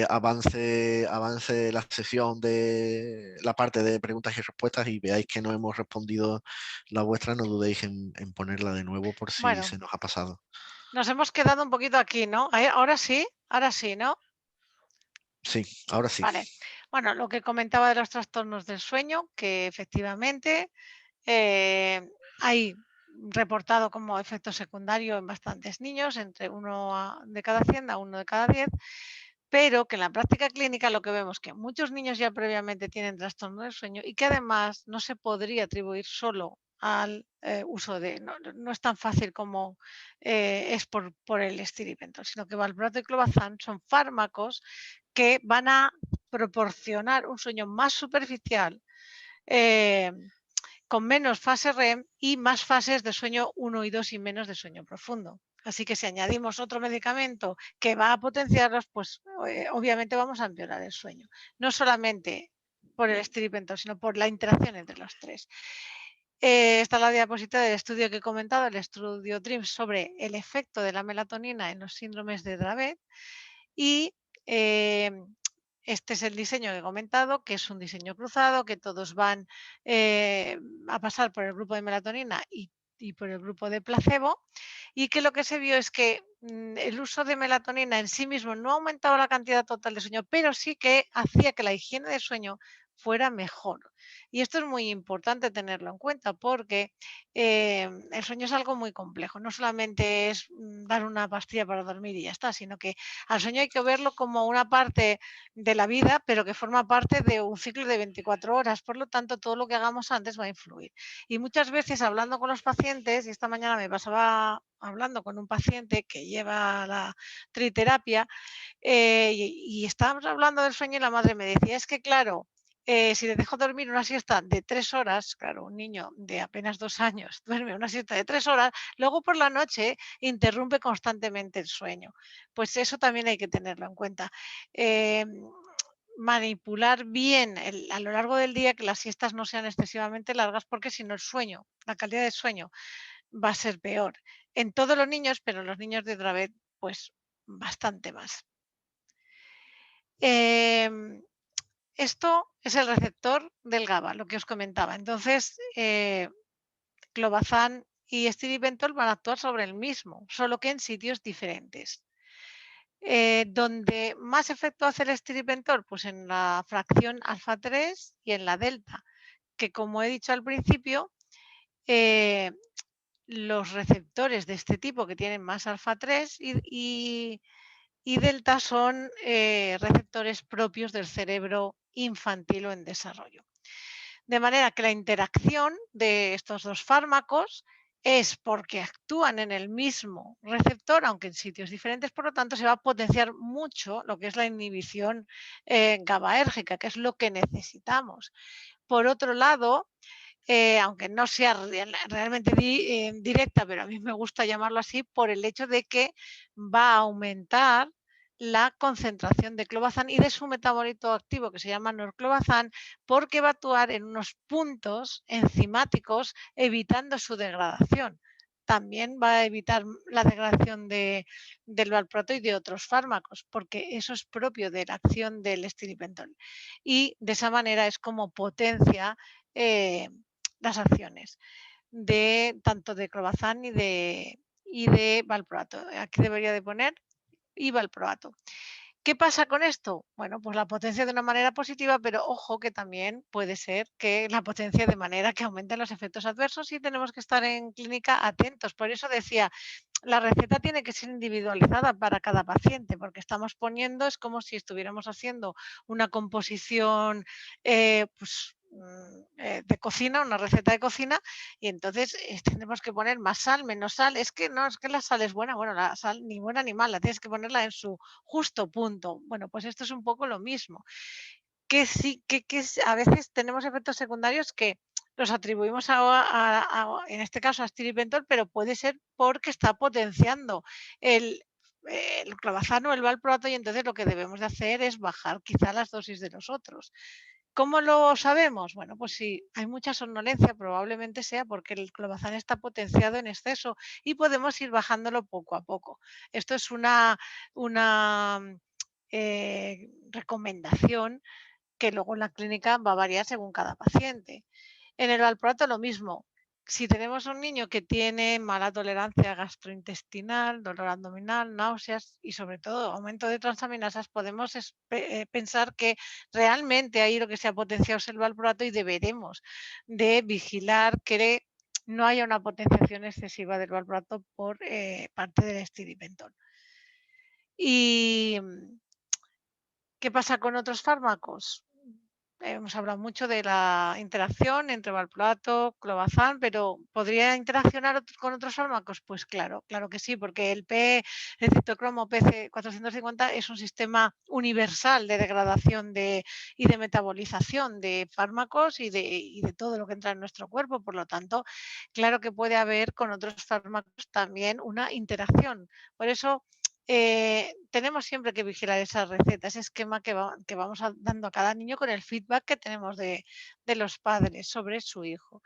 avance la sesión de la parte de preguntas y respuestas y veáis que no hemos respondido la vuestra, no dudéis en ponerla de nuevo por si Bueno, se nos ha pasado. nos hemos quedado un poquito aquí, ¿no? Ahora sí, ¿no? Sí, ahora sí. Vale. Bueno, lo que comentaba de los trastornos del sueño, que efectivamente hay reportado como efecto secundario en bastantes niños, entre uno de cada 100 a uno de cada 10, pero que en la práctica clínica lo que vemos es que muchos niños ya previamente tienen trastorno del sueño y que además no se podría atribuir solo al uso de, no es tan fácil como es por el estiripentol, sino que valproato y clobazam son fármacos que van a proporcionar un sueño más superficial, eh, con menos fase REM y más fases de sueño 1 y 2 y menos de sueño profundo. Así que si añadimos otro medicamento que va a potenciarlos, pues obviamente vamos a empeorar el sueño. No solamente por el estiripentol, sino por la interacción entre los tres. Está la diapositiva del estudio que he comentado, el estudio DREAMS, sobre el efecto de la melatonina en los síndromes de Dravet. Y este es el diseño que he comentado, que es un diseño cruzado, que todos van a pasar por el grupo de melatonina y y por el grupo de placebo, y que lo que se vio es que el uso de melatonina en sí mismo no aumentaba la cantidad total de sueño, pero sí que hacía que la higiene de sueño fuera mejor. Y esto es muy importante tenerlo en cuenta porque el sueño es algo muy complejo. No solamente es dar una pastilla para dormir y ya está, sino que al sueño hay que verlo como una parte de la vida, pero que forma parte de un ciclo de 24 horas. Por lo tanto, todo lo que hagamos antes va a influir. Y muchas veces hablando con los pacientes, y esta mañana me pasaba hablando con un paciente que lleva la triterapia, y estábamos hablando del sueño y la madre me decía, es que claro, si le dejo dormir una siesta de 3 horas, claro, un niño de apenas 2 años duerme una siesta de 3 horas, luego por la noche interrumpe constantemente el sueño. Pues eso también hay que tenerlo en cuenta. Manipular bien a lo largo del día que las siestas no sean excesivamente largas, porque si no el sueño, la calidad del sueño va a ser peor en todos los niños, pero en los niños de Dravet, pues bastante más. Esto es el receptor del GABA, lo que os comentaba. Entonces, clobazam y estribentol van a actuar sobre el mismo, solo que en sitios diferentes. ¿Donde más efecto hace el estribentol? Pues en la fracción alfa 3 y en la delta, que como he dicho al principio, los receptores de este tipo que tienen más alfa 3 y delta son receptores propios del cerebro infantil o en desarrollo. De manera que la interacción de estos dos fármacos es porque actúan en el mismo receptor, aunque en sitios diferentes, por lo tanto se va a potenciar mucho lo que es la inhibición GABAérgica, que es lo que necesitamos. Por otro lado, aunque no sea realmente directa, pero a mí me gusta llamarlo así, por el hecho de que va a aumentar la concentración de clobazam y de su metabolito activo que se llama norclobazam, porque va a actuar en unos puntos enzimáticos evitando su degradación. También va a evitar la degradación del valproato y de otros fármacos, porque eso es propio de la acción del estribentol. Y de esa manera es como potencia las acciones de tanto de clobazam y de valproato. Aquí debería de poner y valproato. ¿Qué pasa con esto? Bueno, pues la potencia de una manera positiva, pero ojo que también puede ser que la potencia de manera que aumenten los efectos adversos y tenemos que estar en clínica atentos. Por eso decía, la receta tiene que ser individualizada para cada paciente, porque estamos poniendo, es como si estuviéramos haciendo una composición de cocina, una receta de cocina, y entonces tenemos que poner más sal, menos sal. Es que no es que la sal es buena, bueno, la sal ni buena ni mala, tienes que ponerla en su justo punto. Bueno, pues esto es un poco lo mismo. Que sí, que a veces tenemos efectos secundarios que los atribuimos en este caso a estribentol, pero puede ser porque está potenciando el clobazam o el valproato y entonces lo que debemos de hacer es bajar quizá las dosis de los otros. ¿Cómo lo sabemos? Bueno, pues si hay mucha somnolencia, probablemente sea porque el clobazam está potenciado en exceso y podemos ir bajándolo poco a poco. Esto es una recomendación que luego en la clínica va a variar según cada paciente. En el valproato lo mismo. Si tenemos un niño que tiene mala tolerancia gastrointestinal, dolor abdominal, náuseas y sobre todo aumento de transaminasas, podemos pensar que realmente ahí lo que se ha potenciado es el valproato y deberemos de vigilar que no haya una potenciación excesiva del valproato por parte del estribentol. ¿Y qué pasa con otros fármacos? Hemos hablado mucho de la interacción entre valproato, clobazam, pero ¿podría interaccionar con otros fármacos? Pues claro, claro que sí, porque el citocromo PC450 es un sistema universal de degradación y de metabolización de fármacos y de todo lo que entra en nuestro cuerpo. Por lo tanto, claro que puede haber con otros fármacos también una interacción. Por eso tenemos siempre que vigilar esa receta, ese esquema que vamos dando a cada niño con el feedback que tenemos de los padres sobre su hijo.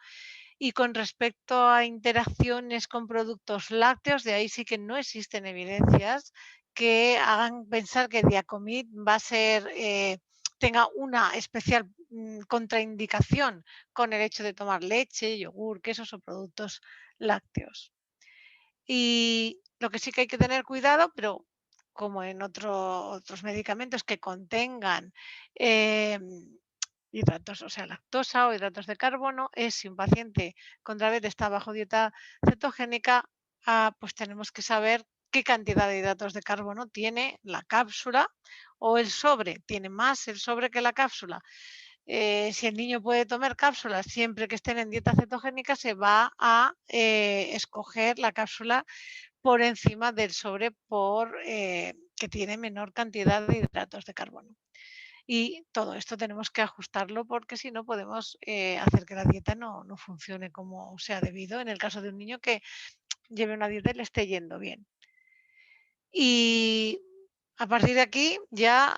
Y con respecto a interacciones con productos lácteos, de ahí sí que no existen evidencias que hagan pensar que Diacomid va a ser, tenga una especial contraindicación con el hecho de tomar leche, yogur, quesos o productos lácteos. Y lo que sí que hay que tener cuidado, pero como en otros medicamentos que contengan hidratos, o sea, lactosa o hidratos de carbono, es si un paciente con diabetes está bajo dieta cetogénica, pues tenemos que saber qué cantidad de hidratos de carbono tiene la cápsula o el sobre. Tiene más el sobre que la cápsula. Si el niño puede tomar cápsulas siempre que estén en dieta cetogénica, se va a escoger la cápsula por encima del sobre que tiene menor cantidad de hidratos de carbono. Y todo esto tenemos que ajustarlo porque si no podemos hacer que la dieta no funcione como sea debido en el caso de un niño que lleve una dieta y le esté yendo bien. Y a partir de aquí ya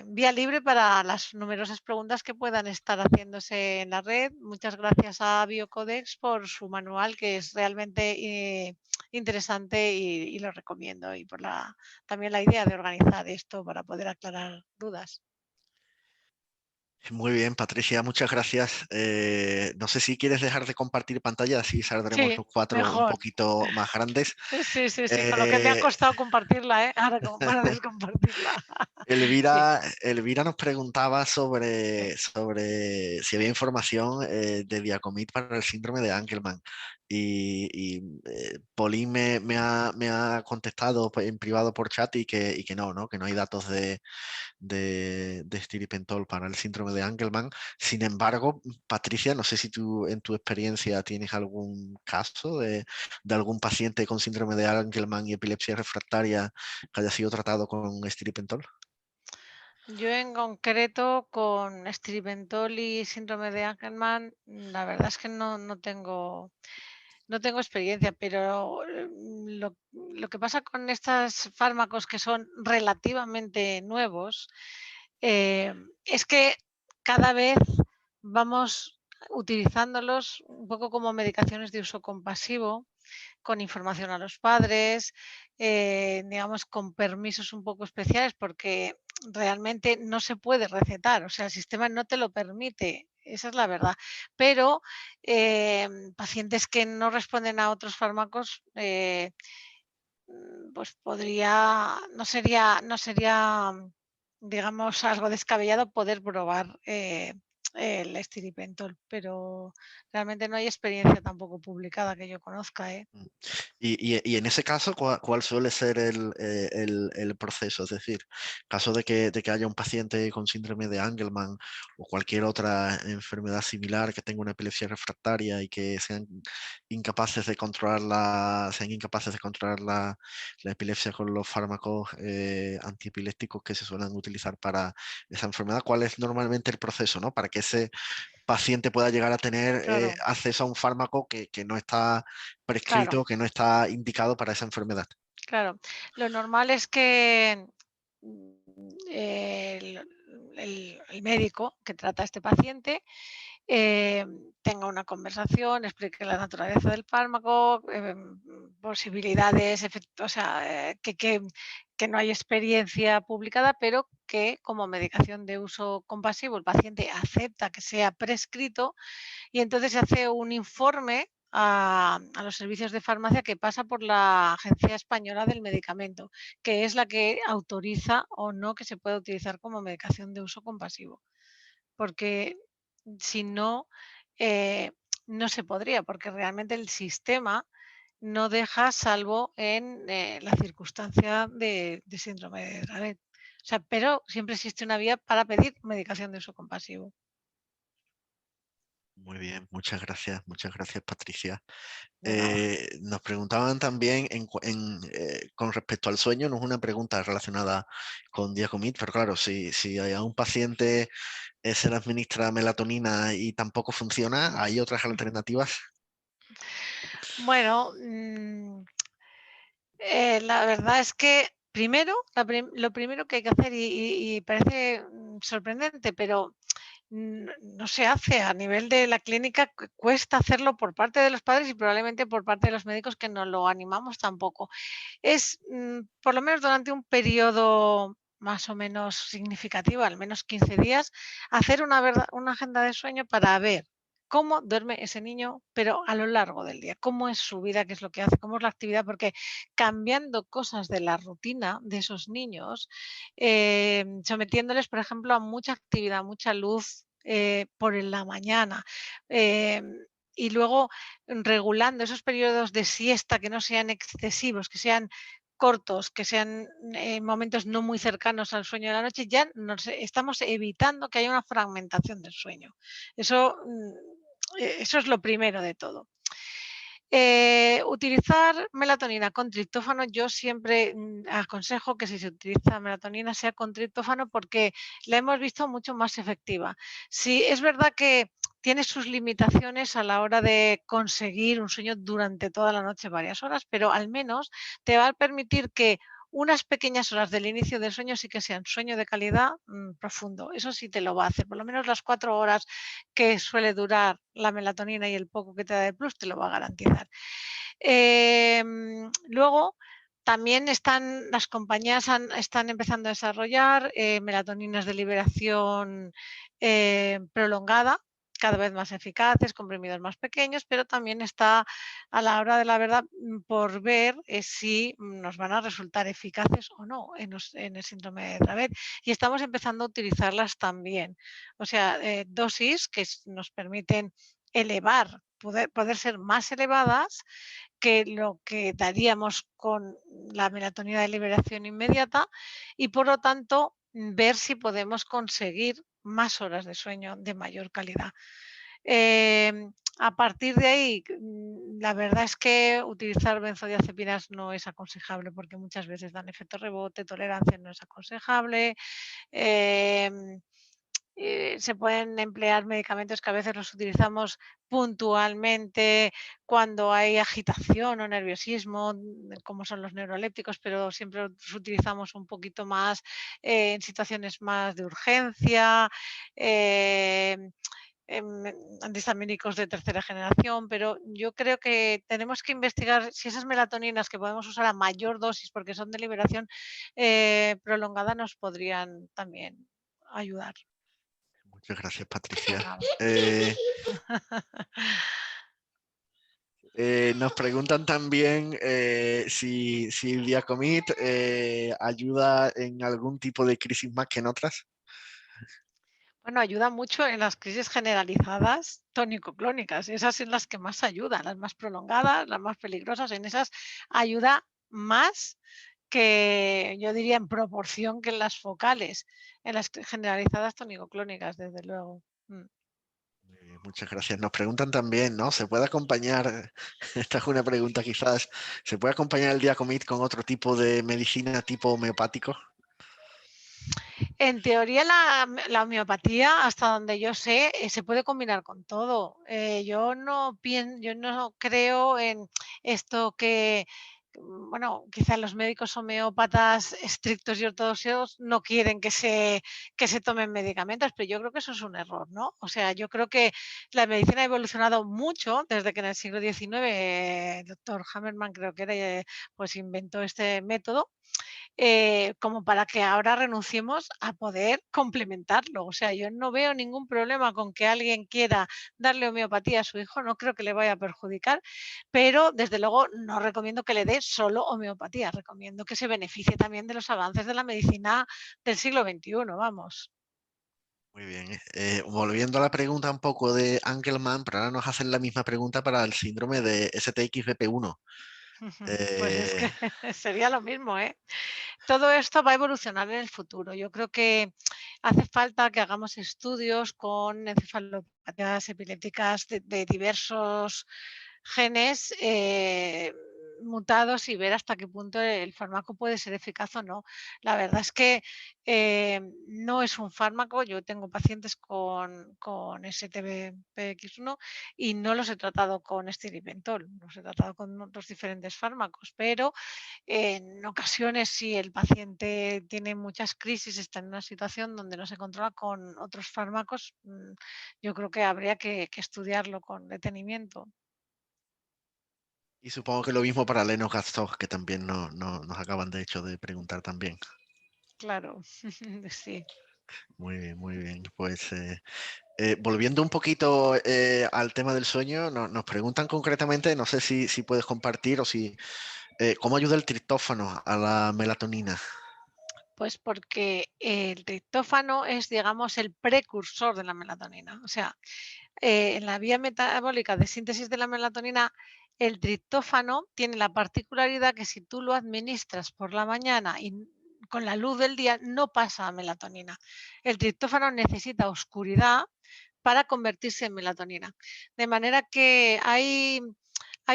vía libre para las numerosas preguntas que puedan estar haciéndose en la red. Muchas gracias a Biocodex por su manual, que es realmente interesante y lo recomiendo, y por también la idea de organizar esto para poder aclarar dudas. Muy bien, Patricia, muchas gracias. No sé si quieres dejar de compartir pantalla, así saldremos Sí, los cuatro un mejor. poquito más grandes. Sí, con lo que me ha costado compartirla, ahora para descompartirla. Sí. Elvira nos preguntaba sobre si había información de Diacomit para el síndrome de Angelman. Y Pauline me ha contestado en privado por chat y que no, que no hay datos de estiripentol para el síndrome de Angelman. Sin embargo, Patricia, no sé si tú en tu experiencia tienes algún caso de algún paciente con síndrome de Angelman y epilepsia refractaria que haya sido tratado con estiripentol. Yo en concreto con estiripentol y síndrome de Angelman, la verdad es que no tengo experiencia, pero lo que pasa con estos fármacos que son relativamente nuevos es que cada vez vamos utilizándolos un poco como medicaciones de uso compasivo, con información a los padres, digamos, con permisos un poco especiales, porque realmente no se puede recetar, o sea, el sistema no te lo permite, esa es la verdad. Pero pacientes que no responden a otros fármacos, pues no sería, digamos, algo descabellado poder probar el estiripentol, pero realmente no hay experiencia tampoco publicada que yo conozca. Y en ese caso, ¿cuál suele ser el proceso? Es decir, caso de que haya un paciente con síndrome de Angelman o cualquier otra enfermedad similar que tenga una epilepsia refractaria y que sean incapaces de controlar la epilepsia con los fármacos antiepilépticos que se suelen utilizar para esa enfermedad, ¿cuál es normalmente el proceso, ¿no? Para que ese paciente pueda llegar a tener Claro. acceso a un fármaco que no está prescrito, Claro. que no está indicado para esa enfermedad. Claro, lo normal es que el médico que trata a este paciente tenga una conversación, explique la naturaleza del fármaco, posibilidades, o sea, que no hay experiencia publicada, pero que como medicación de uso compasivo el paciente acepta que sea prescrito, y entonces se hace un informe a los servicios de farmacia que pasa por la Agencia Española del Medicamento, que es la que autoriza o no que se pueda utilizar como medicación de uso compasivo. Porque si no, eh, no se podría, porque realmente el sistema no deja, salvo en la circunstancia de síndrome de Dravet. O sea, pero siempre existe una vía para pedir medicación de uso compasivo. Muy bien, muchas gracias, Patricia. De nada. Nos preguntaban también con respecto al sueño, no es una pregunta relacionada con Diacomit, pero claro, si a un paciente se le administra melatonina y tampoco funciona, ¿hay otras alternativas? Bueno, la verdad es que primero, lo primero que hay que hacer, y parece sorprendente, pero no se hace a nivel de la clínica, cuesta hacerlo por parte de los padres y probablemente por parte de los médicos que no lo animamos tampoco. Es, por lo menos durante un periodo más o menos significativo, al menos 15 días, hacer una agenda de sueño para ver cómo duerme ese niño, pero a lo largo del día, cómo es su vida, qué es lo que hace, cómo es la actividad, porque cambiando cosas de la rutina de esos niños, sometiéndoles, por ejemplo, a mucha actividad, mucha luz por la mañana. Y luego regulando esos periodos de siesta que no sean excesivos, que sean cortos, que sean momentos no muy cercanos al sueño de la noche, ya estamos evitando que haya una fragmentación del sueño. Eso es lo primero de todo. Utilizar melatonina con triptófano, yo siempre aconsejo que si se utiliza melatonina sea con triptófano porque la hemos visto mucho más efectiva. Sí, es verdad que tiene sus limitaciones a la hora de conseguir un sueño durante toda la noche, varias horas, pero al menos te va a permitir que unas pequeñas horas del inicio del sueño sí que sean sueño de calidad profundo. Eso sí te lo va a hacer. Por lo menos las 4 horas que suele durar la melatonina y el poco que te da de plus te lo va a garantizar. Luego, también las compañías están empezando a desarrollar melatoninas de liberación prolongada, cada vez más eficaces, comprimidos más pequeños, pero también está a la hora de la verdad por ver si nos van a resultar eficaces o no en el síndrome de Dravet. Y estamos empezando a utilizarlas también. O sea, dosis que nos permiten elevar, poder ser más elevadas que lo que daríamos con la melatonina de liberación inmediata y por lo tanto ver si podemos conseguir más horas de sueño de mayor calidad. A partir de ahí, la verdad es que utilizar benzodiazepinas no es aconsejable porque muchas veces dan efecto rebote, tolerancia no es aconsejable. Se pueden emplear medicamentos que a veces los utilizamos puntualmente cuando hay agitación o nerviosismo, como son los neurolépticos, pero siempre los utilizamos un poquito más en situaciones más de urgencia. Antihistamínicos de tercera generación, pero yo creo que tenemos que investigar si esas melatoninas que podemos usar a mayor dosis porque son de liberación prolongada nos podrían también ayudar. Muchas gracias, Patricia. Nada. Nos preguntan también si el Diacomit ayuda en algún tipo de crisis más que en otras. Bueno, ayuda mucho en las crisis generalizadas tónico-clónicas. Esas son las que más ayudan, las más prolongadas, las más peligrosas. En esas ayuda más que, yo diría, en proporción que en las focales, en las generalizadas tónico-clónicas, desde luego. Muchas gracias. Nos preguntan también, ¿no? ¿Se puede acompañar, esta es una pregunta quizás, ¿se puede acompañar el Diacomit con otro tipo de medicina tipo homeopático? En teoría, la homeopatía, hasta donde yo sé, se puede combinar con todo. Yo no creo en esto que, bueno, quizás los médicos homeópatas estrictos y ortodoxos no quieren que se tomen medicamentos, pero yo creo que eso es un error, ¿no? O sea, yo creo que la medicina ha evolucionado mucho desde que en el siglo XIX el doctor Hammerman, creo que era, pues inventó este método. Como para que ahora renunciemos a poder complementarlo. O sea, yo no veo ningún problema con que alguien quiera darle homeopatía a su hijo, no creo que le vaya a perjudicar, pero desde luego no recomiendo que le dé solo homeopatía, recomiendo que se beneficie también de los avances de la medicina del siglo XXI, vamos. Muy bien. Volviendo a la pregunta un poco de Angelman, pero ahora nos hacen la misma pregunta para el síndrome de STXBP1. Pues es que sería lo mismo, ¿eh? Todo esto va a evolucionar en el futuro. Yo creo que hace falta que hagamos estudios con encefalopatías epilépticas de diversos genes mutados y ver hasta qué punto el fármaco puede ser eficaz o no. La verdad es que no es un fármaco. Yo tengo pacientes con STBPX1 y no los he tratado con estilipentol, los he tratado con otros diferentes fármacos, pero en ocasiones, si el paciente tiene muchas crisis, está en una situación donde no se controla con otros fármacos, yo creo que habría que estudiarlo con detenimiento. Y supongo que lo mismo para Lennox-Gastaut, que también nos acaban de hecho de preguntar también. Claro, sí. Muy bien, muy bien. Pues Volviendo un poquito al tema del sueño, nos preguntan concretamente, no sé si puedes compartir o si cómo ayuda el triptófano a la melatonina. Pues porque el triptófano es, digamos, el precursor de la melatonina. O sea, en la vía metabólica de síntesis de la melatonina, el triptófano tiene la particularidad que si tú lo administras por la mañana y con la luz del día, no pasa a melatonina. El triptófano necesita oscuridad para convertirse en melatonina. De manera que hay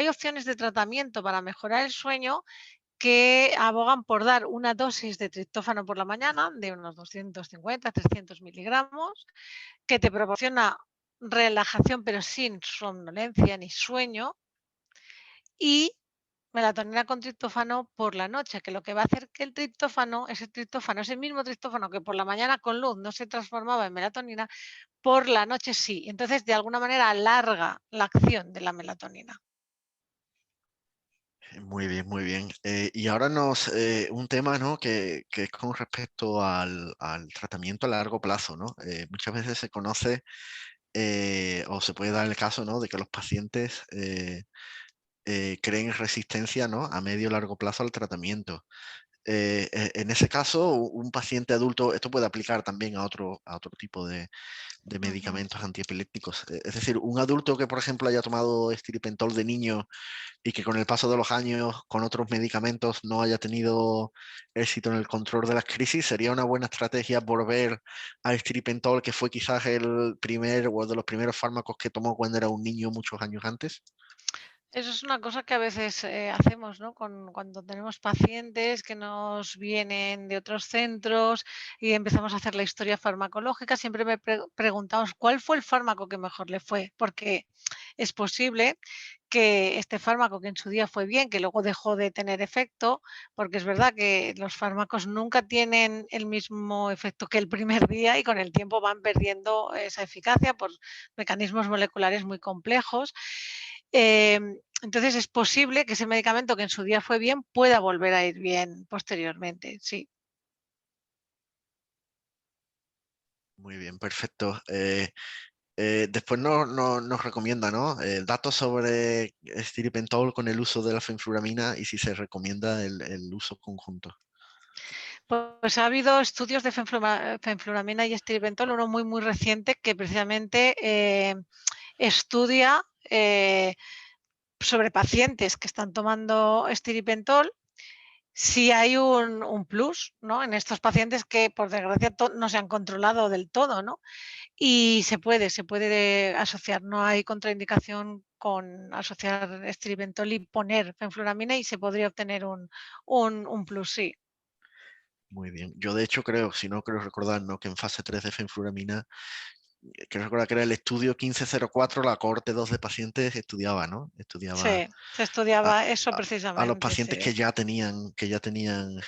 opciones de tratamiento para mejorar el sueño que abogan por dar una dosis de triptófano por la mañana de unos 250, 300 miligramos, que te proporciona relajación pero sin somnolencia ni sueño, y melatonina con triptófano por la noche, que lo que va a hacer que el triptófano, ese mismo triptófano que por la mañana con luz no se transformaba en melatonina, por la noche sí. Entonces, de alguna manera alarga la acción de la melatonina. Muy bien, muy bien. Y ahora un tema, ¿no? que es con respecto al tratamiento a largo plazo, ¿no? Muchas veces se conoce o se puede dar el caso, ¿no? de que los pacientes creen resistencia, ¿no? a medio o largo plazo al tratamiento. En ese caso, un paciente adulto, esto puede aplicar también a otro tipo de medicamentos antiepilépticos. Es decir, un adulto que, por ejemplo, haya tomado estiripentol de niño y que con el paso de los años, con otros medicamentos, no haya tenido éxito en el control de las crisis, sería una buena estrategia volver a estiripentol, que fue quizás el primer o de los primeros fármacos que tomó cuando era un niño muchos años antes. Eso es una cosa que a veces hacemos, ¿no? Cuando tenemos pacientes que nos vienen de otros centros y empezamos a hacer la historia farmacológica, siempre preguntamos cuál fue el fármaco que mejor le fue, porque es posible que este fármaco que en su día fue bien, que luego dejó de tener efecto, porque es verdad que los fármacos nunca tienen el mismo efecto que el primer día y con el tiempo van perdiendo esa eficacia por mecanismos moleculares muy complejos. Entonces es posible que ese medicamento que en su día fue bien pueda volver a ir bien posteriormente, sí. Muy bien, perfecto. Después nos recomienda, ¿no? Datos sobre estiripentol con el uso de la fenfluramina y si se recomienda el uso conjunto. Pues ha habido estudios de fenfluramina y estiripentol, uno muy reciente que precisamente estudia sobre pacientes que están tomando estiripentol si hay un plus, ¿no? En estos pacientes que por desgracia no se han controlado del todo, ¿no? Y se puede asociar, no hay contraindicación con asociar estiripentol y poner fenfluramina y se podría obtener un plus, sí. Muy bien. Yo de hecho creo, si no creo recordar, ¿no? que en fase 3 de fenfluramina, creo recordar que era el estudio 1504, la cohorte 2 de pacientes estudiaba, ¿no? Estudiaba Sí, se a, estudiaba eso a los precisamente, pacientes sí. que ya tenían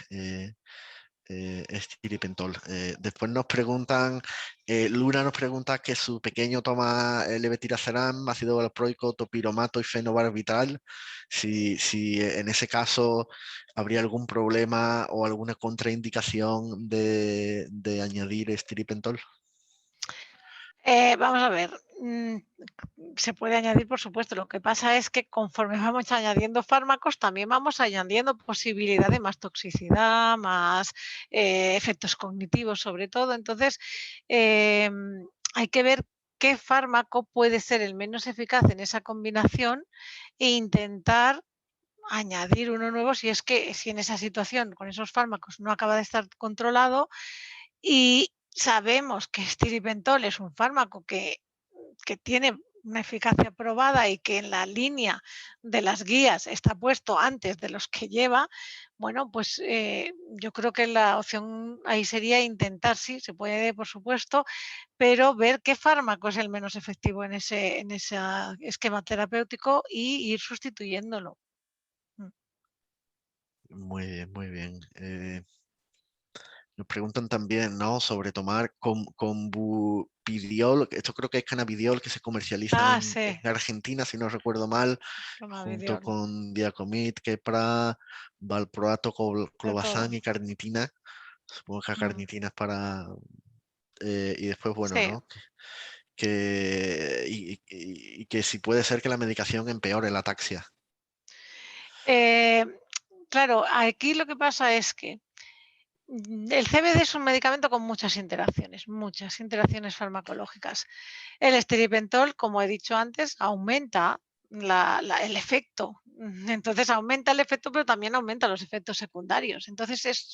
estiripentol. Después nos preguntan, Luna nos pregunta que su pequeño toma levetiracetam, ácido valproico, topiromato y fenobarbital. Si en ese caso habría algún problema o alguna contraindicación de añadir estiripentol. Vamos a ver, se puede añadir, por supuesto. Lo que pasa es que conforme vamos añadiendo fármacos, también vamos añadiendo posibilidad de más toxicidad, más efectos cognitivos, sobre todo. Entonces, hay que ver qué fármaco puede ser el menos eficaz en esa combinación e intentar añadir uno nuevo si en esa situación con esos fármacos no acaba de estar controlado y sabemos que estiripentol es un fármaco que tiene una eficacia probada y que en la línea de las guías está puesto antes de los que lleva, bueno, pues yo creo que la opción ahí sería intentar, sí, se puede, por supuesto, pero ver qué fármaco es el menos efectivo en ese esquema terapéutico y ir sustituyéndolo. Muy bien, muy bien. Nos preguntan también, ¿no? sobre tomar combupidiol, esto creo que es cannabidiol que se comercializa Ah, en sí, Argentina, si no recuerdo mal, junto clonazepam, con Diacomit, Keppra, valproato, de clobazam todo. y carnitina. Supongo que la carnitina es para... y después, bueno, Sí. ¿no? y que si puede ser que la medicación empeore la ataxia. Claro, aquí lo que pasa es que el CBD es un medicamento con muchas interacciones farmacológicas. El estripentol, como he dicho antes, aumenta el efecto. Entonces aumenta el efecto, pero también aumenta los efectos secundarios. Entonces es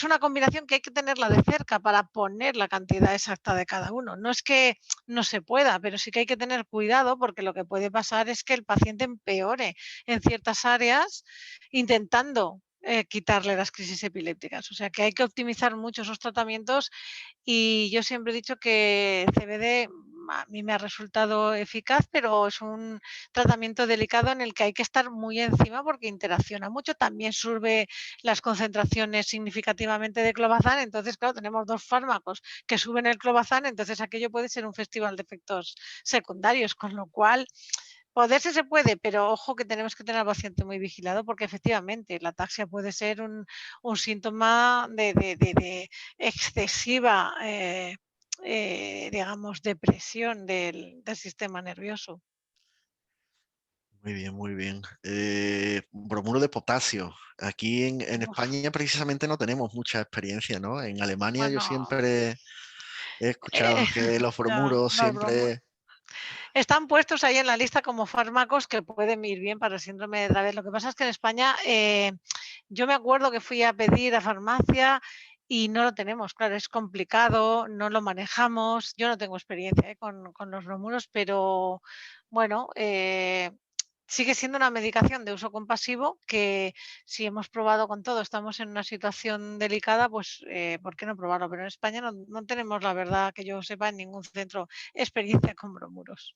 una combinación que hay que tenerla de cerca para poner la cantidad exacta de cada uno. No es que no se pueda, pero sí que hay que tener cuidado porque lo que puede pasar es que el paciente empeore en ciertas áreas intentando quitarle las crisis epilépticas. O sea que hay que optimizar mucho esos tratamientos y yo siempre he dicho que el CBD a mí me ha resultado eficaz, pero es un tratamiento delicado en el que hay que estar muy encima porque interacciona mucho. También sube las concentraciones significativamente de clobazam. Entonces, claro, tenemos dos fármacos que suben el clobazam, entonces aquello puede ser un festival de efectos secundarios, con lo cual poderse se puede, pero ojo que tenemos que tener al paciente muy vigilado porque efectivamente la ataxia puede ser un síntoma de excesiva, digamos, depresión del sistema nervioso. Muy bien, muy bien. Bromuro de potasio. Aquí en Uf, España precisamente no tenemos mucha experiencia, ¿no? En Alemania yo bueno, siempre he eh, escuchado que los ya, bromuros los bromos siempre... están puestos ahí en la lista como fármacos que pueden ir bien para el síndrome de Dravet. Lo que pasa es que en España yo me acuerdo que fui a pedir a farmacia y no lo tenemos, claro, es complicado, no lo manejamos. Yo no tengo experiencia con los bromuro, pero bueno, sigue siendo una medicación de uso compasivo que si hemos probado con todo, estamos en una situación delicada, pues ¿por qué no probarlo? Pero en España no tenemos, la verdad, que yo sepa, en ningún centro experiencia con bromuros.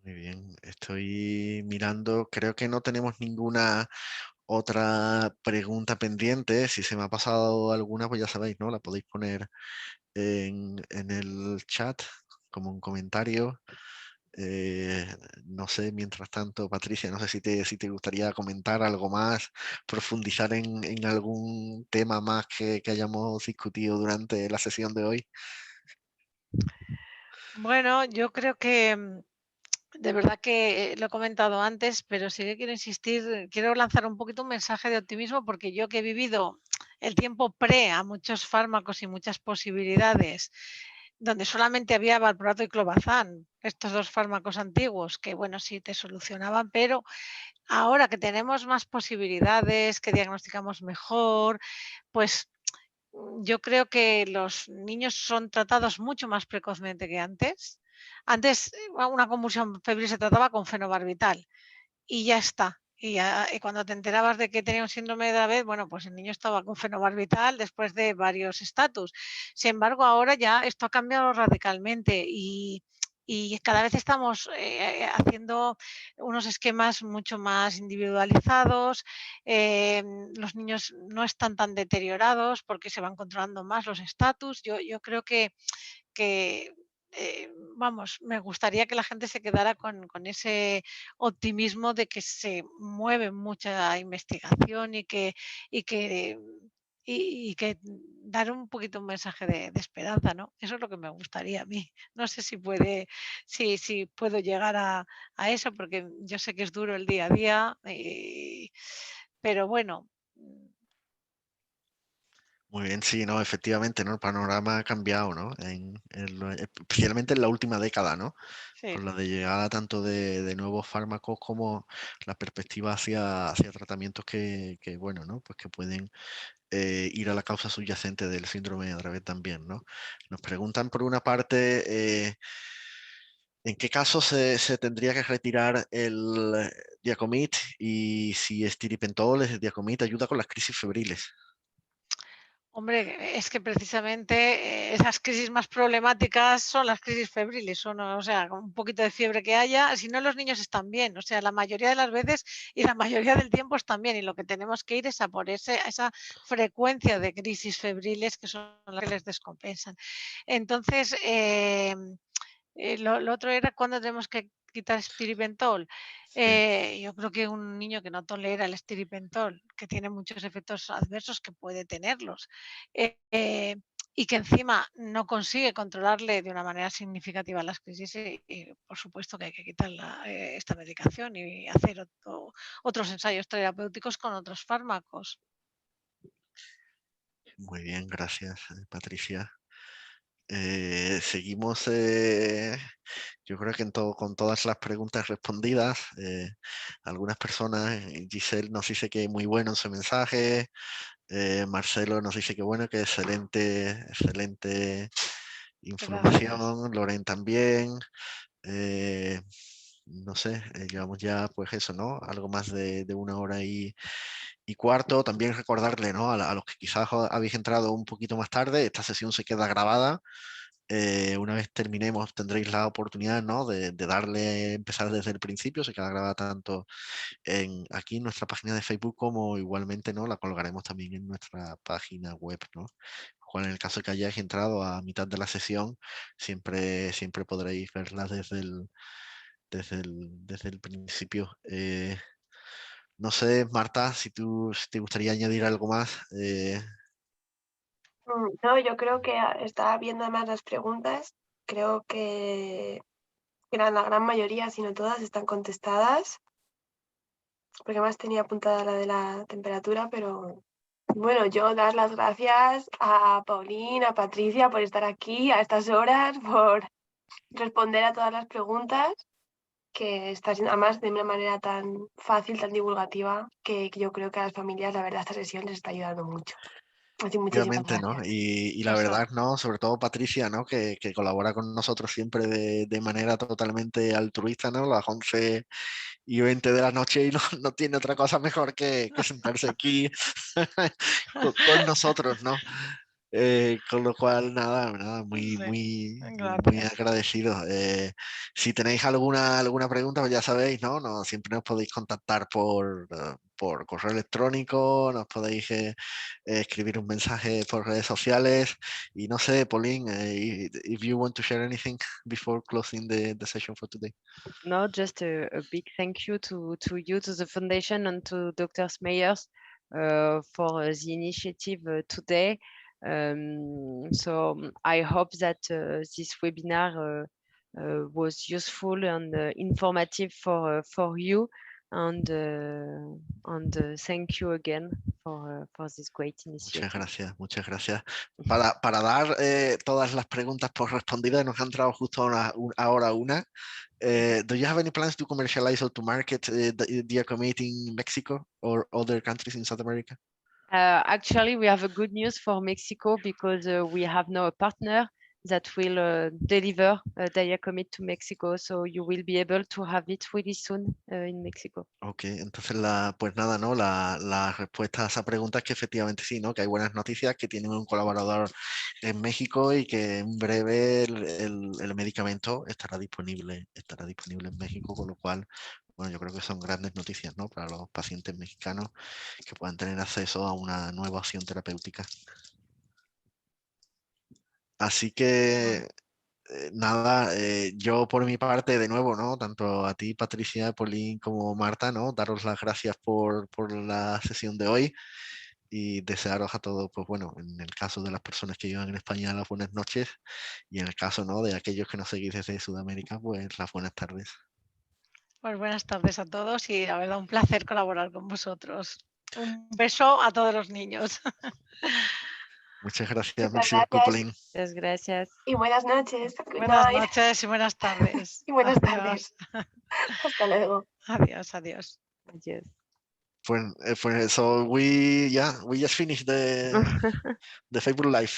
Muy bien, estoy mirando, creo que no tenemos ninguna otra pregunta pendiente. Si se me ha pasado alguna, pues ya sabéis, ¿no? La podéis poner en el chat como un comentario. Eh, no sé, mientras tanto, Patricia, no sé si te gustaría comentar algo más, profundizar en algún tema más que hayamos discutido durante la sesión de hoy. Bueno, yo creo que de verdad que lo he comentado antes, pero sí que quiero insistir, quiero lanzar un poquito un mensaje de optimismo porque yo que he vivido el tiempo pre a muchos fármacos y muchas posibilidades, donde solamente había valproato y clobazam, estos dos fármacos antiguos que, bueno, sí te solucionaban, pero ahora que tenemos más posibilidades, que diagnosticamos mejor, pues yo creo que los niños son tratados mucho más precozmente que antes. Antes, una convulsión febril se trataba con fenobarbital y ya está. Y cuando te enterabas de que tenía un síndrome de Dravet, bueno, pues el niño estaba con fenobarbital después de varios estatus. Sin embargo, ahora ya esto ha cambiado radicalmente y cada vez estamos haciendo unos esquemas mucho más individualizados. Los niños no están tan deteriorados porque se van controlando más los estatus. Yo creo que vamos, me gustaría que la gente se quedara con ese optimismo de que se mueve mucha investigación y que, y que dar un poquito un mensaje de esperanza, ¿no? Eso es lo que me gustaría a mí. No sé si puedo llegar a eso, porque yo sé que es duro el día a día, pero bueno, Muy bien, sí, no, efectivamente, ¿no? El panorama ha cambiado, ¿no? Especialmente en la última década, ¿no? sí. Con la de llegada tanto de nuevos fármacos como la perspectiva hacia tratamientos bueno, ¿no? Pues que pueden ir a la causa subyacente del síndrome de Dravet también, ¿no? Nos preguntan por una parte, ¿en qué caso se tendría que retirar el Diacomit y si estiripentol, el Diacomit ayuda con las crisis febriles? Hombre, es que precisamente esas crisis más problemáticas son las crisis febriles, o sea, con un poquito de fiebre que haya, si no los niños están bien, o sea, la mayoría de las veces y la mayoría del tiempo están bien y lo que tenemos que ir es a por esa frecuencia de crisis febriles que son las que les descompensan. Entonces, lo otro era cuando tenemos que quitar estiripentol. Sí. Yo creo que un niño que no tolera el estiripentol, que tiene muchos efectos adversos, que puede tenerlos, y que encima no consigue controlarle de una manera significativa las crisis, y por supuesto que hay que quitar esta medicación y hacer otros ensayos terapéuticos con otros fármacos. Muy bien, gracias, Patricia. Seguimos, yo creo que con todas las preguntas respondidas. Algunas personas, Giselle nos dice que muy bueno en su mensaje, Marcelo nos dice que bueno, que excelente información, Loren también. No sé, llevamos ya pues eso, ¿no? Algo más de 1 hora y cuarto. También recordarle, ¿no? A los que quizás habéis entrado un poquito más tarde, esta sesión se queda grabada. Una vez terminemos tendréis la oportunidad, ¿no? de darle, empezar desde el principio. Se queda grabada tanto aquí en nuestra página de Facebook como igualmente, ¿no? La colgaremos también en nuestra página web, ¿no? En el caso que hayáis entrado a mitad de la sesión, siempre podréis verla desde el principio. No sé, Marta, si te gustaría añadir algo más. No, yo creo que estaba viendo además las preguntas. Creo que la gran mayoría, si no todas, están contestadas. Porque además tenía apuntada la de la temperatura, pero bueno, yo dar las gracias a Paulina, a Patricia por estar aquí a estas horas, por responder a todas las preguntas, que está siendo además de una manera tan fácil, tan divulgativa, que yo creo que a las familias, la verdad, esta sesión les está ayudando mucho. Así, muchísimas Obviamente, ¿no? gracias. Y la verdad, ¿no? Sobre todo Patricia, ¿no? Que colabora con nosotros siempre de manera totalmente altruista, ¿no? Las 11:20 de la noche y no tiene otra cosa mejor que sentarse aquí con nosotros, ¿no? Con lo cual, nada, muy Gracias. agradecido. Si tenéis alguna pregunta, pues ya sabéis, ¿no? Siempre nos podéis contactar por correo electrónico, nos podéis escribir un mensaje por redes sociales. Y no sé, Pauline, if you want to share anything before closing the session for today. No, just a big thank you to you, to the foundation, and to Dr. Smeyers for the initiative today. So I hope that this webinar was useful and informative for you, and thank you again for this great initiative. Muchas gracias. Para dar todas las preguntas por respondidas, nos han entrado justo ahora una. Do you have any plans to commercialize or to market the Diacomate in Mexico or other countries in South America? Actually, we have a good news for Mexico, because we have now a partner that will deliver Diacomate to Mexico, so you will be able to have it really soon in Mexico. Ok, entonces pues nada, ¿no? La respuesta a esa pregunta es que efectivamente sí, ¿no? Que hay buenas noticias, que tienen un colaborador en México y que en breve el medicamento estará disponible en México, con lo cual, bueno, yo creo que son grandes noticias, ¿no? Para los pacientes mexicanos que puedan tener acceso a una nueva opción terapéutica. Así que nada, yo por mi parte, de nuevo, ¿no? Tanto a ti, Patricia, Pauline, como Marta, ¿no? Daros las gracias por la sesión de hoy y desearos a todos, pues bueno, en el caso de las personas que vivan en España, las buenas noches, y en el caso, ¿no? De aquellos que nos seguís desde Sudamérica, pues las buenas tardes. Pues buenas tardes a todos y la verdad un placer colaborar con vosotros. Un beso a todos los niños. Muchas gracias, Muchas merci beaucoup, gracias. Pauline. Muchas gracias. Y buenas noches. Good Buenas night. noches y buenas tardes. Y buenas Adiós. tardes. Hasta luego. Adiós, adiós. Adiós. So we just finished the Facebook Live.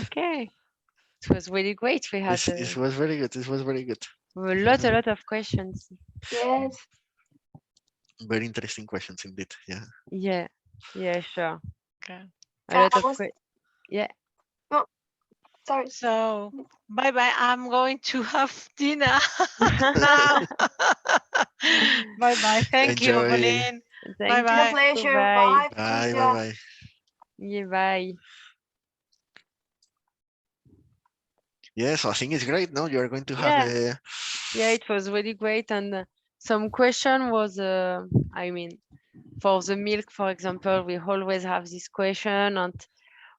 Okay. It was really great. We had It was very good. a lot of questions. Yes. Very interesting questions indeed. Yeah, sure. Okay. A lot of yeah. No, sorry. So bye bye. I'm going to have dinner now. Bye bye. Thank you, Enjoy. Pauline. Thank Bye you. A pleasure. Bye. Bye. Bye. Yeah, bye. Yeah, so I think it's great. No, you're going to have Yeah, it was really great. And some question was, I mean, for the milk, for example, we always have this question, and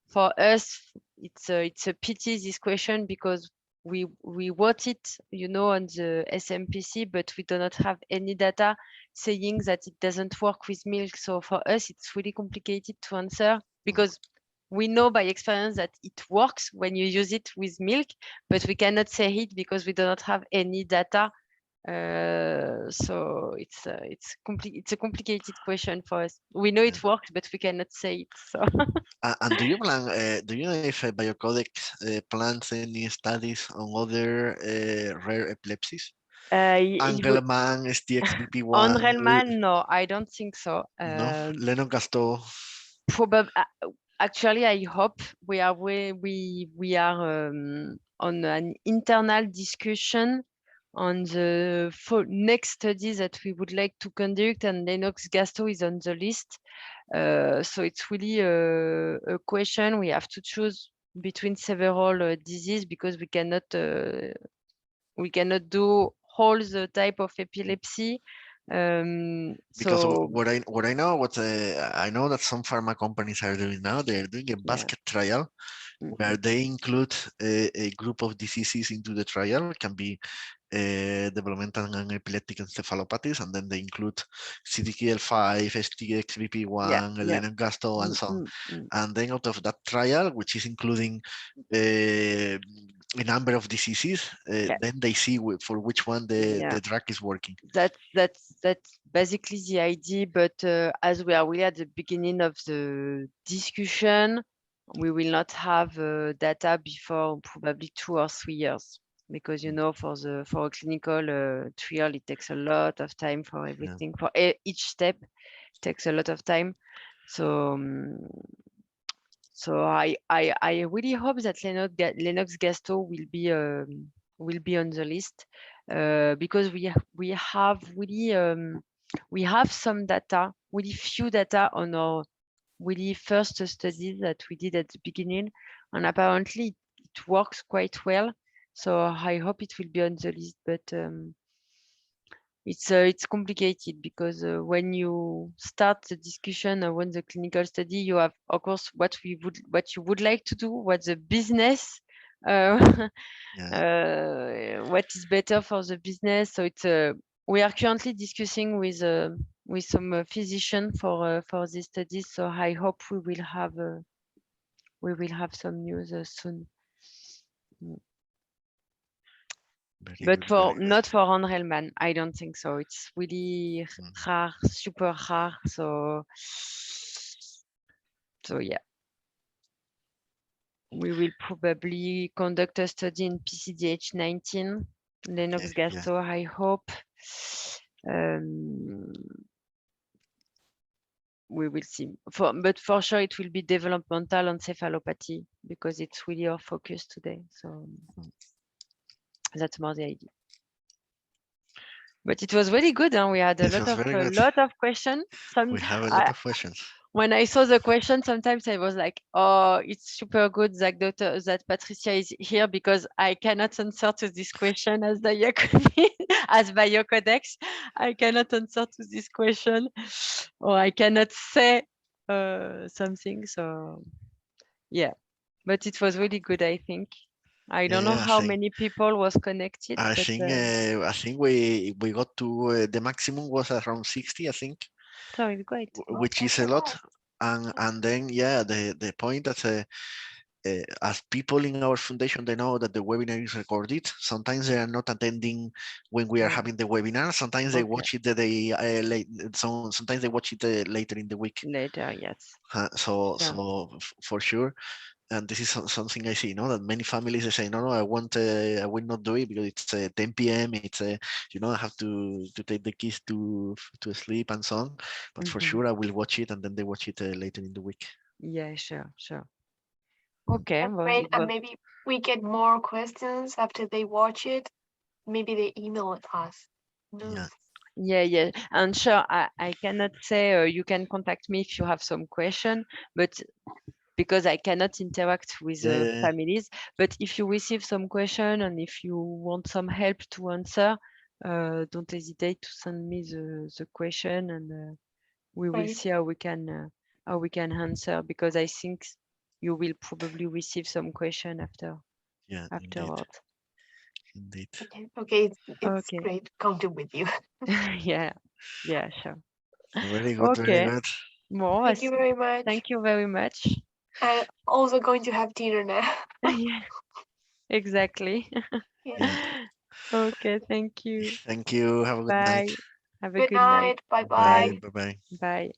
for us, it's a pity, this question, because we wrote it, on the SMPC, but we do not have any data saying that it doesn't work with milk. So for us, it's really complicated to answer, because we know by experience that it works when you use it with milk, but we cannot say it because we do not have any data. So it's a complicated question for us. We know it works, but we cannot say it. So. And do you plan? Do you know if Biocodex plans any studies on other rare epilepsies? Angelman, STXBP1. Angelman, no, I don't think so. No, Lennox-Gastaut. Probably. Actually, I hope we are on an internal discussion on the next studies that we would like to conduct, and Lennox-Gastaut is on the list. So it's really a question. We have to choose between several diseases, because we cannot do all the type of epilepsy. Because So what I know, I know that some pharma companies are doing now, they're doing a basket trial where they include a group of diseases into the trial. It can be developmental and epileptic encephalopathies, and then they include CDKL5, STXBP1, Lennox-Gastaut, and so on. And then out of that trial, which is including a number of diseases, then they see for which one the drug is working. That's basically the idea, but as we are really at the beginning of the discussion, we will not have data before probably 2 or 3 years, because for a clinical trial, it takes a lot of time for everything. For each step, it takes a lot of time. So I really hope that Lennox-Gastaut will be on the list, because we have really we have some data, really few data on our really first studies that we did at the beginning, and apparently it works quite well. So I hope it will be on the list, but it's complicated, because when you start the discussion on the clinical study, you have, of course, what you would like to do, what the business, what is better for the business. So it's we are currently discussing with some physician for this study. So I hope we will have some news soon. But not for Angelman, I don't think so. It's really rare, super rare. So yeah, we will probably conduct a study in PCDH19, Lennox-Gastaut, I hope. We will see. But for sure, it will be developmental encephalopathy, because it's really our focus today. So that's more the idea. But it was really good, and we had a lot of questions. We have a lot of questions. When I saw the question, sometimes I was like, "Oh, it's super good that Patricia is here, because I cannot answer to this question as as Biocodex. I cannot answer to this question, or I cannot say something." So yeah, but it was really good, I think. I don't know how many people was connected. I think we got to the maximum was around 60, I think. So it's great. Which is a lot. And then the point that as people in our foundation, they know that the webinar is recorded. Sometimes they are not attending when we are having the webinar. Sometimes they watch it the day late. So sometimes they watch it later in the week. Later, yes. So for sure. And this is something I see, that many families they say, no, I will not do it because it's 10 p.m. It's I have to take the kids to sleep and so on. But for sure, I will watch it, and then they watch it later in the week. Yeah, sure. Okay. Great. And maybe we get more questions after they watch it. Maybe they email us. Yeah. And sure, I cannot say you can contact me if you have some question, but because I cannot interact with families. But if you receive some question and if you want some help to answer, don't hesitate to send me the question, and we will see how we can answer, because I think you will probably receive some question Yeah, afterwards. indeed. Okay, it's Okay. great counting with you. Yeah, sure. Very good, very Okay. good. Well, Thank you very much. thank you very much. I'm also going to have dinner now. Yeah, exactly. Yeah. Okay, thank you. Thank you. Have a good Bye. night. Have a Good good night. night. Bye-bye. Bye. Bye. Bye.